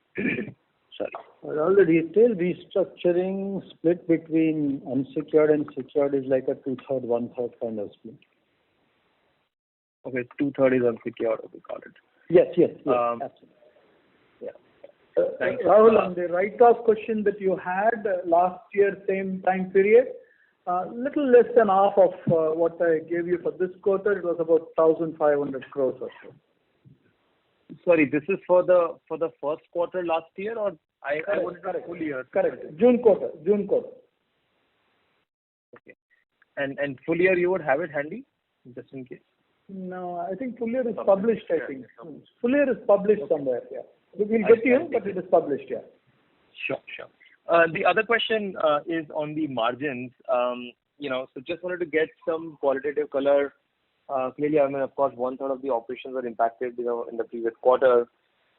Sorry. Well, the retail restructuring split between unsecured and secured is like a 2/3, 1/3 kind of split. Okay, 2/3 is unsecured, we call it. Yes, absolutely. Yeah. Rahul, on the write-off question that you had last year, same time period, little less than half of what I gave you for this quarter. It was about 1,500 crores or so. Sorry, this is for the first quarter last year, or I wanted correct. Full year. Correct. June quarter. Okay. And full year you would have it handy, just in case? No, I think full year is published, I think. Full year is published somewhere, yeah. We'll get to you, but it is published, yeah. Sure. The other question is on the margins. So just wanted to get some qualitative color. Clearly, I mean, of course, 1/3 of the operations are impacted, in the previous quarter.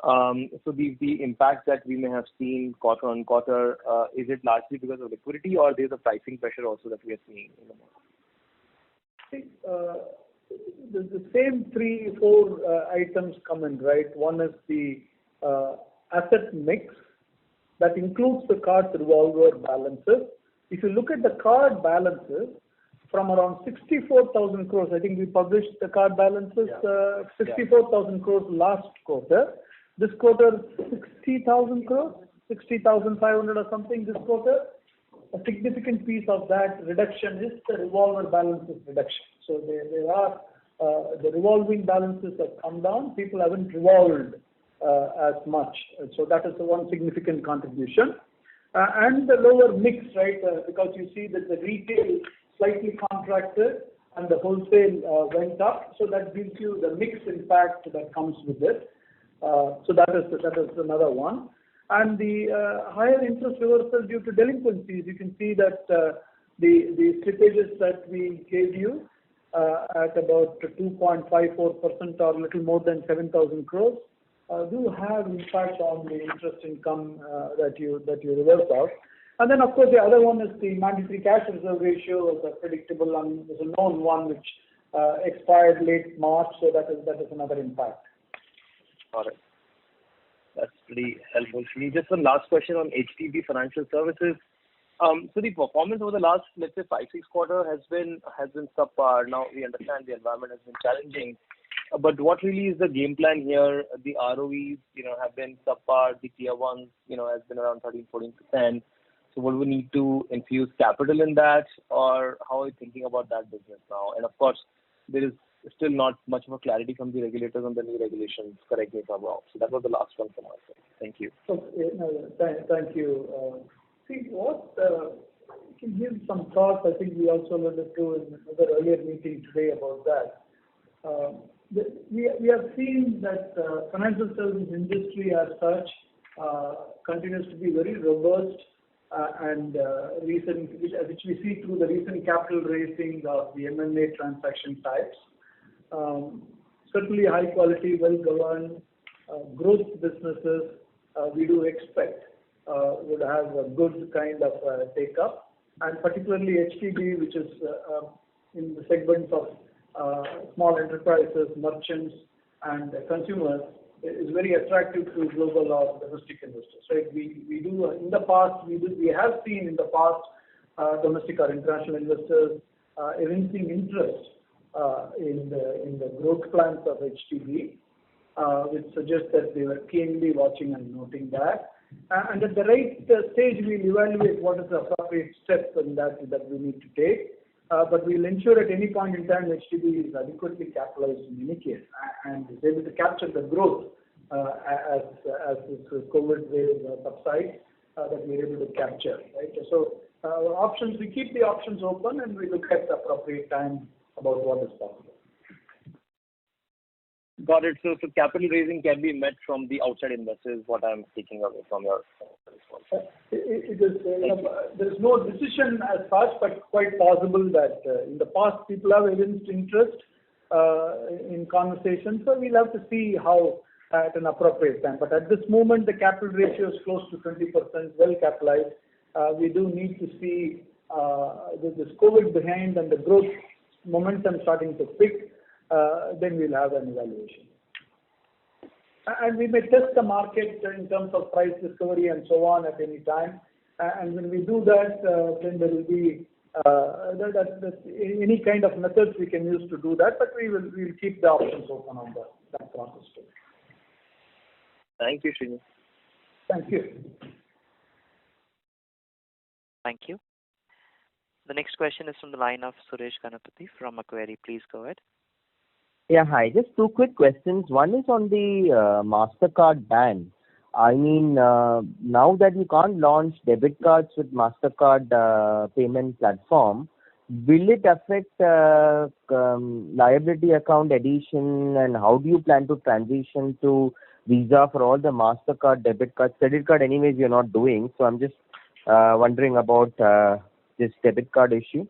So the impact that we may have seen quarter on quarter, is it largely because of liquidity, or there's a pricing pressure also that we are seeing in the market? The same 3-4 items come in, right? One is the asset mix that includes the card revolver balances. If you look at the card balances, from around 64,000 crores, I think we published the card balances, 64,000 crores last quarter. This quarter, 60,000 crores, 60,500 or something this quarter. A significant piece of that reduction is the revolver balances reduction. So there are the revolving balances have come down. People haven't revolved as much. So that is the one significant contribution. And the lower mix, right? Because you see that the retail slightly contracted and the wholesale went up. So that gives you the mix impact that comes with it. So that is another one. And the higher interest reversal due to delinquencies. You can see that the slippages that we gave you at about 2.54% or a little more than 7,000 crores do have impact on the interest income that you reverse out. And then, of course, the other one is the mandatory cash reserve ratio is a predictable and is a known one which expired late March. So that is another impact. Got it. That's pretty helpful. Just one last question on HDB Financial Services. So the performance over the last, let's say, 5-6 quarters has been subpar. Now we understand the environment has been challenging, but what really is the game plan here? The ROEs, have been subpar. The Tier 1, has been around 13-14%. So would we need to infuse capital in that, or how are you thinking about that business now? And of course, there is still not much of a clarity from the regulators on the new regulations. Correct me if I'm wrong. So that was the last one from my side. Thank you. Thank you. See, what can give some thoughts. I think we also alluded to in another earlier meeting today about that. We have seen that financial services industry as such continues to be very robust and recent, which we see through the recent capital raising of the M&A transaction types. Certainly high quality, well governed growth businesses we do expect would have a good kind of take up, and particularly HDB, which is in the segments of small enterprises, merchants, and consumers. is very attractive to global or domestic investors, right? We have seen in the past domestic or international investors evincing interest in the growth plans of HDB, which suggests that they were keenly watching and noting that. And at the right stage, we'll evaluate what is the appropriate steps in that we need to take. But we'll ensure at any point in time HDB is adequately capitalized in any case and is able to capture the growth as this COVID wave subsides, that we're able to capture, right? So options, we keep the options open and we look at the appropriate time about what is possible. Got it. So capital raising can be met from the outside investors, what I'm taking away from your response. It is, there is no decision as such, but quite possible that in the past people have evinced interest in conversations. So we'll have to see how at an appropriate time. But at this moment, the capital ratio is close to 20%, well capitalized. We do need to see this COVID behind and the growth momentum starting to pick. Then we'll have an evaluation. And we may test the market in terms of price discovery and so on at any time. And when we do that, then there will be any kind of methods we can use to do that. But we'll keep the options open on that process too. Thank you, Srini. Thank you. Thank you. The next question is from the line of Suresh Ganapathy from Macquarie. Please go ahead. Yeah, hi. Just two quick questions. One is on the MasterCard ban. I mean, now that you can't launch debit cards with MasterCard payment platform, will it affect liability account addition, and how do you plan to transition to Visa for all the MasterCard debit cards? Credit card anyways you're not doing, so I'm just wondering about this debit card issue.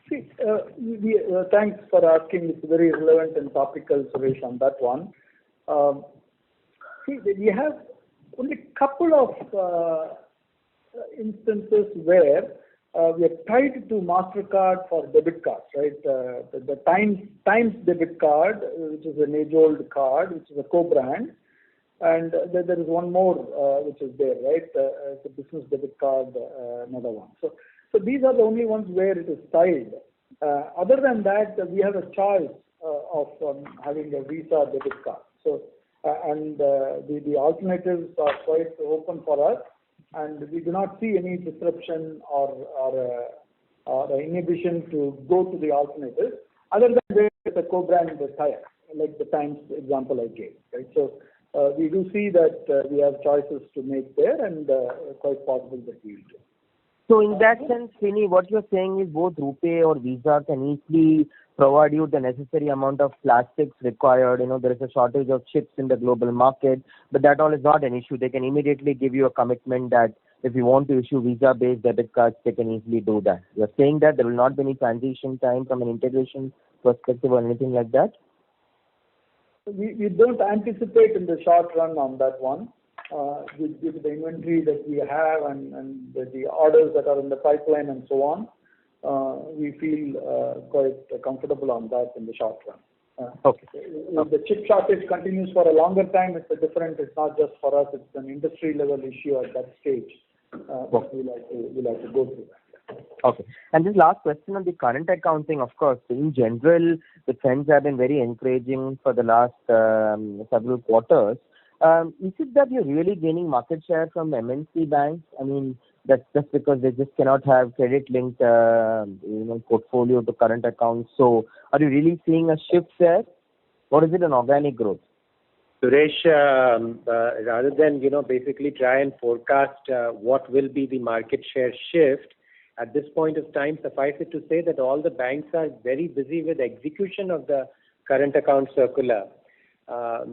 See, thanks for asking. It's very relevant and topical, Suresh, on that one. See, we have only a couple of instances where we are tied to MasterCard for debit cards, right? The Times debit card, which is an age-old card, which is a co-brand, and there is one more which is there, right? It's a business debit card, another one. So these are the only ones where it is tied. Other than that, we have a choice of having a Visa debit card. So and the alternatives are quite open for us, and we do not see any disruption or inhibition to go to the alternatives, other than where the co-brand is higher, like the Times example I gave, right? So we do see that we have choices to make there, and quite possible that we will do. So in that sense, Srini, what you're saying is both RuPay or Visa can easily provide you the necessary amount of plastics required. You know, there is a shortage of chips in the global market, but that all is not an issue. They can immediately give you a commitment that if you want to issue Visa-based debit cards, they can easily do that. You're saying that there will not be any transition time from an integration perspective or anything like that? We don't anticipate in the short run on that one. Due to the inventory that we have and the orders that are in the pipeline and so on, we feel quite comfortable on that in the short run. Okay. If the chip shortage continues for a longer time, it's not just for us, it's an industry level issue at that stage. But we'll have to go through that. Okay. And this last question on the current accounting, of course, in general, the trends have been very encouraging for the last several quarters. Is it that you're really gaining market share from MNC banks? I mean, that's just because they just cannot have credit-linked, portfolio to current accounts. So, are you really seeing a shift there, or is it an organic growth? Suresh, rather than basically try and forecast what will be the market share shift, at this point of time, suffice it to say that all the banks are very busy with execution of the current account circular.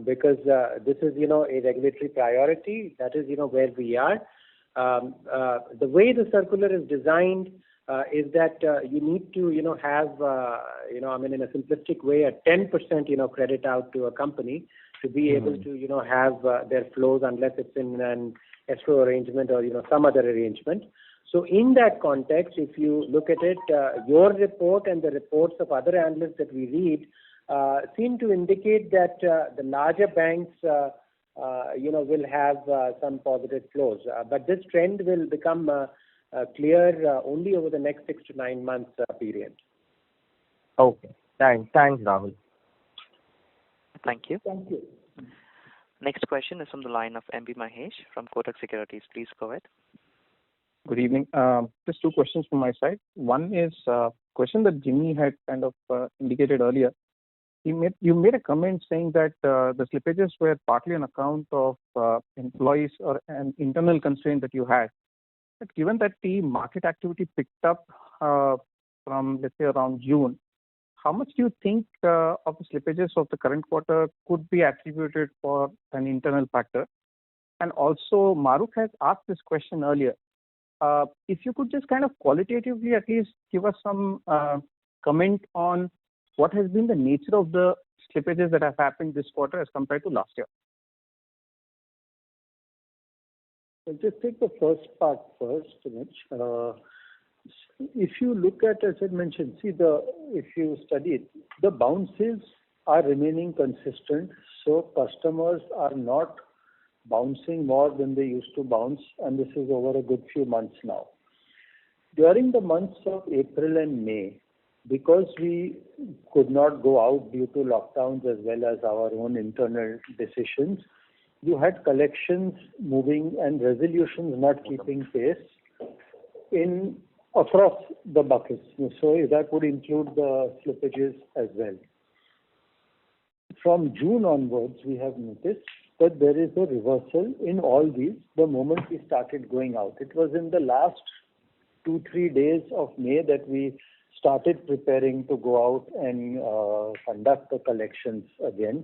Because this is, a regulatory priority. That is, where we are. The way the circular is designed is that you need to, have, in a simplistic way, a 10%, credit out to a company to be able to, have their flows unless it's in an escrow arrangement or, some other arrangement. So in that context, if you look at it, your report and the reports of other analysts that we read seem to indicate that the larger banks, will have some positive flows. But this trend will become clear only over the next 6 to 9 months period. Okay. Thanks, Rahul. Thank you. Thank you. Next question is from the line of MB Mahesh from Kotak Securities. Please go ahead. Good evening. Just two questions from my side. One is a question that Jimmy had kind of indicated earlier. You made a comment saying that the slippages were partly on account of employees or an internal constraint that you had. But given that the market activity picked up from, let's say, around June, how much do you think of the slippages of the current quarter could be attributed for an internal factor? And also, Mahrukh has asked this question earlier. If you could just kind of qualitatively at least give us some comment on what has been the nature of the slippages that have happened this quarter as compared to last year. I'll just take the first part first, Mitch. If you look at, as I mentioned, if you study it, the bounces are remaining consistent. So customers are not bouncing more than they used to bounce, and this is over a good few months now. During the months of April and May, because we could not go out due to lockdowns as well as our own internal decisions, you had collections moving and resolutions not keeping pace across the buckets. So that would include the slippages as well. From June onwards, we have noticed that there is a reversal in all these the moment we started going out. It was in the last 2-3 days of May that we started preparing to go out and conduct the collections again.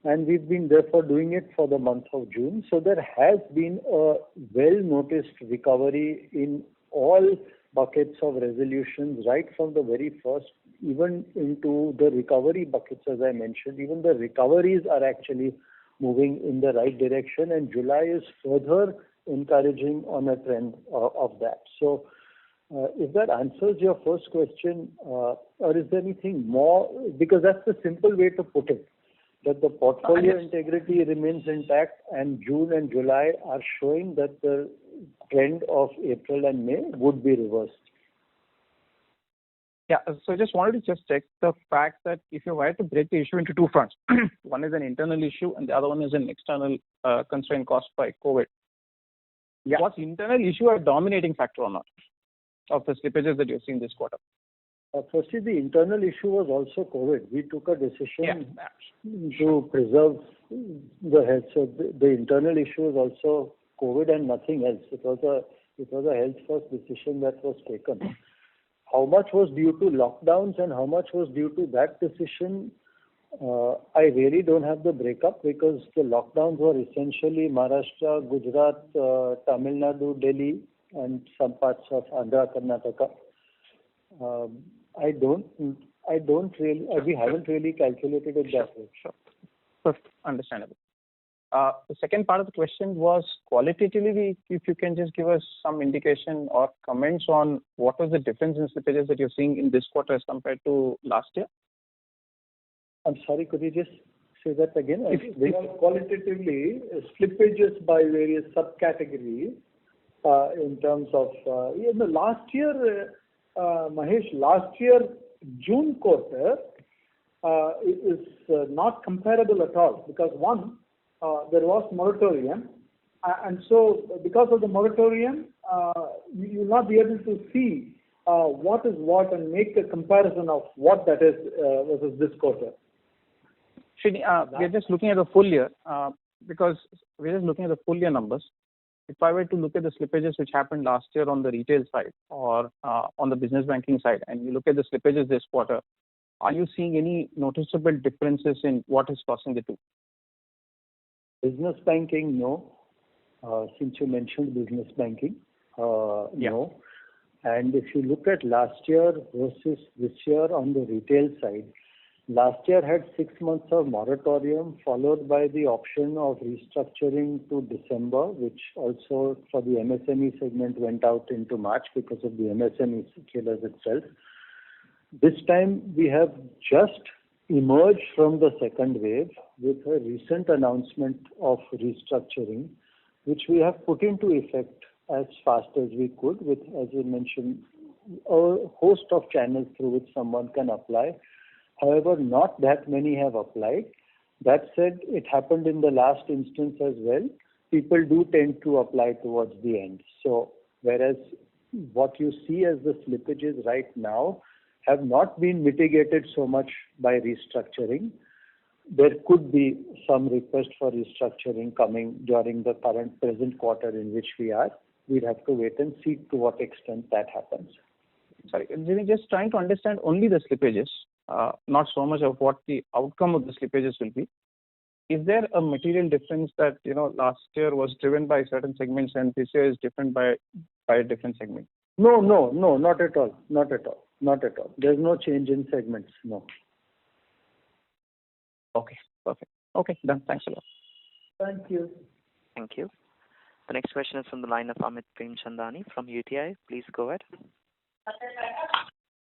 And we've been therefore doing it for the month of June. So there has been a well-noticed recovery in all buckets of resolutions right from the very first, even into the recovery buckets, as I mentioned. Even the recoveries are actually moving in the right direction, and July is further encouraging on a trend of that. So if that answers your first question, or is there anything more? Because that's the simple way to put it, that the portfolio integrity remains intact, and June and July are showing that the trend of April and May would be reversed. Yeah, so I just wanted to just check the fact that if you were to break the issue into two fronts, one is an internal issue and the other one is an external constraint caused by COVID. Yeah. Was internal issue a dominating factor or not of the slippages that you've seen this quarter? Firstly, the internal issue was also COVID. We took a decision to preserve the health. So the internal issue was also COVID and nothing else. It was a health first decision that was taken. How much was due to lockdowns and how much was due to that decision, I really don't have the breakup, because the lockdowns were essentially Maharashtra, Gujarat, Tamil Nadu, Delhi, and some parts of Andhra, Karnataka. We haven't really calculated it that way. Sure. Perfect. Understandable. The second part of the question was qualitatively, if you can just give us some indication or comments on what was the difference in slippages that you're seeing in this quarter as compared to last year? I'm sorry, could you just say that again? Qualitatively, slippages by various subcategories in terms of last year, Mahesh, June quarter is not comparable at all, because one, there was moratorium, and so because of the moratorium, you will not be able to see what is what and make a comparison of what that is versus this quarter. Srini, we're just looking at the full year, because we're just looking at the full year numbers. If I were to look at the slippages which happened last year on the retail side or on the business banking side, and you look at the slippages this quarter, are you seeing any noticeable differences in what is causing the two? Business banking, no. Since you mentioned business banking, no. And if you look at last year versus this year on the retail side, last year had 6 months of moratorium followed by the option of restructuring to December, which also for the MSME segment went out into March because of the MSME circulars itself. This time we have just emerged from the second wave with a recent announcement of restructuring, which we have put into effect as fast as we could with, as you mentioned, a host of channels through which someone can apply. However, not that many have applied. That said, it happened in the last instance as well. People do tend to apply towards the end. So, whereas what you see as the slippages right now have not been mitigated so much by restructuring, there could be some request for restructuring coming during the present quarter in which we are. We'd have to wait and see to what extent that happens. Sorry, Jimmy, just trying to understand only the slippages, not so much of what the outcome of the slippages will be. Is there a material difference that, last year was driven by certain segments and this year is different by a different segment? No, not at all. Not at all. There's no change in segments, no. Okay, perfect. Okay, done. Thanks a lot. Thank you. Thank you. The next question is from the line of Amit Premchandani from UTI. Please go ahead.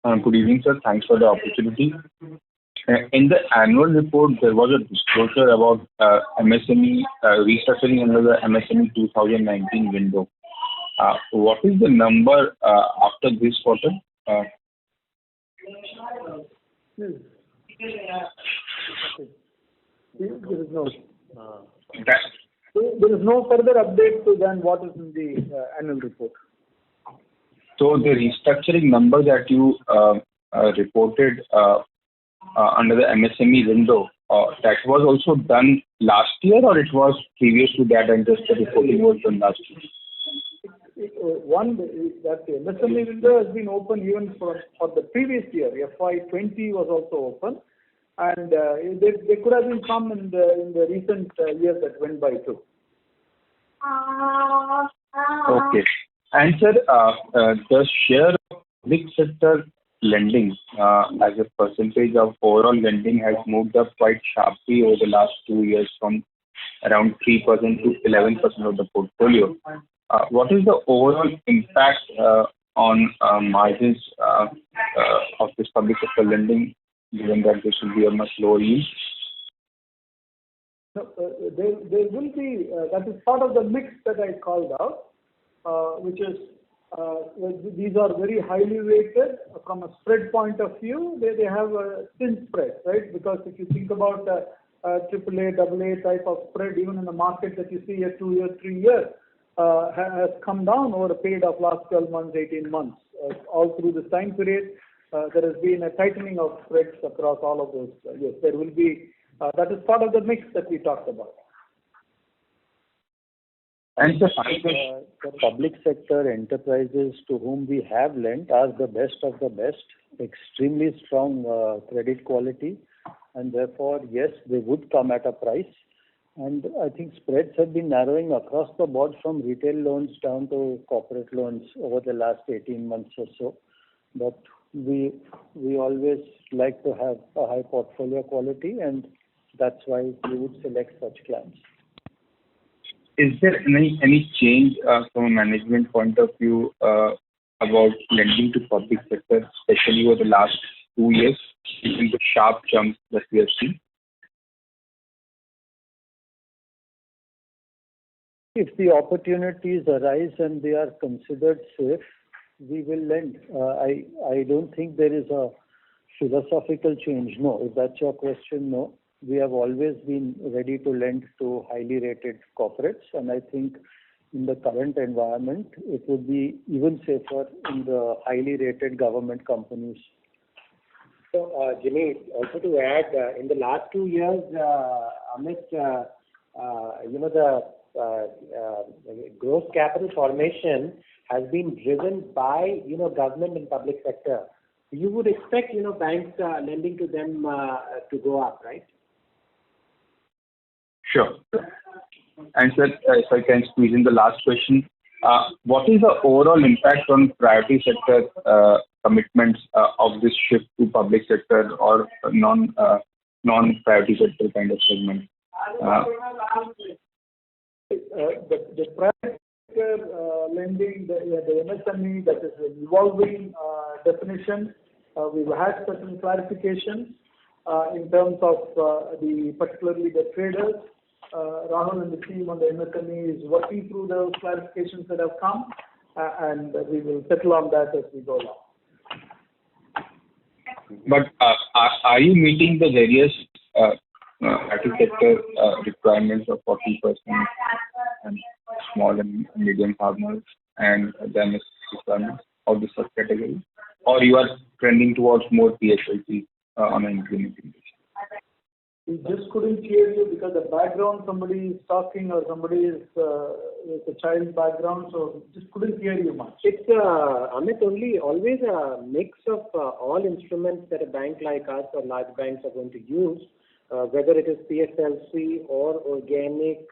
Good evening, sir. Thanks for the opportunity. In the annual report, there was a disclosure about MSME restructuring under the MSME 2019 window. What is the number after this quarter? There is no further update than what is in the annual report. So the restructuring number that you reported under the MSME window, that was also done last year, or it was previous to that and just the reporting was done last year? One, that the MSME window has been open even for the previous year. FY20 was also open, and there could have been some in the recent years that went by too. Okay. And sir, the share of public sector lending as a percentage of overall lending has moved up quite sharply over the last 2 years from around 3% to 11% of the portfolio. What is the overall impact on margins of this public sector lending, given that this will be a much lower yield? There will be, that is part of the mix that I called out, which is these are very highly rated from a spread point of view. They have a thin spread, right? Because if you think about AAA, AA type of spread, even in the market that you see a 2 year, 3 year, has come down over a period of last 12 months, 18 months. All through this time period, there has been a tightening of spreads across all of those years. There will be, that is part of the mix that we talked about. And the public sector enterprises to whom we have lent are the best of the best, extremely strong credit quality, and therefore, yes, they would come at a price. And I think spreads have been narrowing across the board from retail loans down to corporate loans over the last 18 months or so. But we always like to have a high portfolio quality, and that's why we would select such clients. Is there any change from a management point of view about lending to public sector, especially over the last 2 years, given the sharp jump that we have seen? If the opportunities arise and they are considered safe, we will lend. I don't think there is a philosophical change. No, if that's your question, no. We have always been ready to lend to highly rated corporates, and I think in the current environment, it would be even safer in the highly rated government companies. So, Jimmy, also to add, in the last 2 years, Amit, the gross capital formation has been driven by, government and public sector. You would expect, banks lending to them to go up, right? Sure. And sir, if I can squeeze in the last question, what is the overall impact on priority sector commitments of this shift to public sector or non-priority sector kind of segment? The private sector lending, the MSME, that is an evolving definition. We've had certain clarifications. in terms of particularly the traders. Rahul and the team on the MSME is working through those clarifications that have come, and we will settle on that as we go along. But are you meeting the various agri sector requirements of 40% and small and medium farmers and the MSME requirements of the subcategory, or you are trending towards more PSLC on an implementation? We just couldn't hear you because the background somebody is talking or somebody is with a child background, so just couldn't hear you much. It's Amit, always a mix of all instruments that a bank like us or large banks are going to use, whether it is PSLC or organic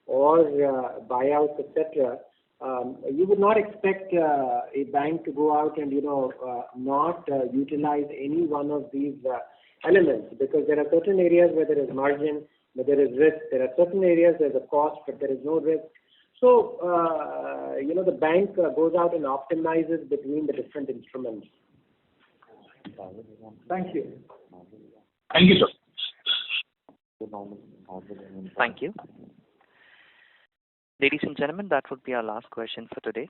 or buyouts, etc. You would not expect a bank to go out and not utilize any one of these elements, because there are certain areas where there is margin, but there is risk. There are certain areas there's a cost, but there is no risk. So, the bank goes out and optimizes between the different instruments. Thank you. Thank you, sir. Thank you. Ladies and gentlemen, that would be our last question for today.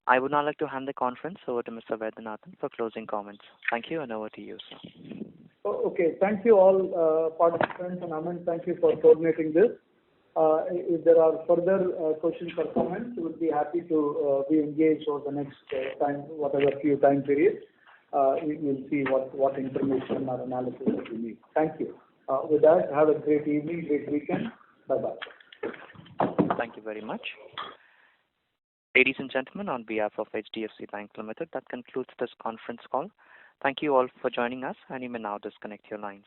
I would now like to hand the conference over to Mr. Vaidyanathan for closing comments. Thank you, and over to you, sir. Okay, thank you all participants, and Aman, thank you for coordinating this. If there are further questions or comments, we would be happy to be engaged over the next few time periods. We'll see what information or analysis that we need. Thank you. With that, have a great evening, great weekend. Bye-bye. Thank you very much. Ladies and gentlemen, on behalf of HDFC Bank Limited, that concludes this conference call. Thank you all for joining us, and you may now disconnect your lines.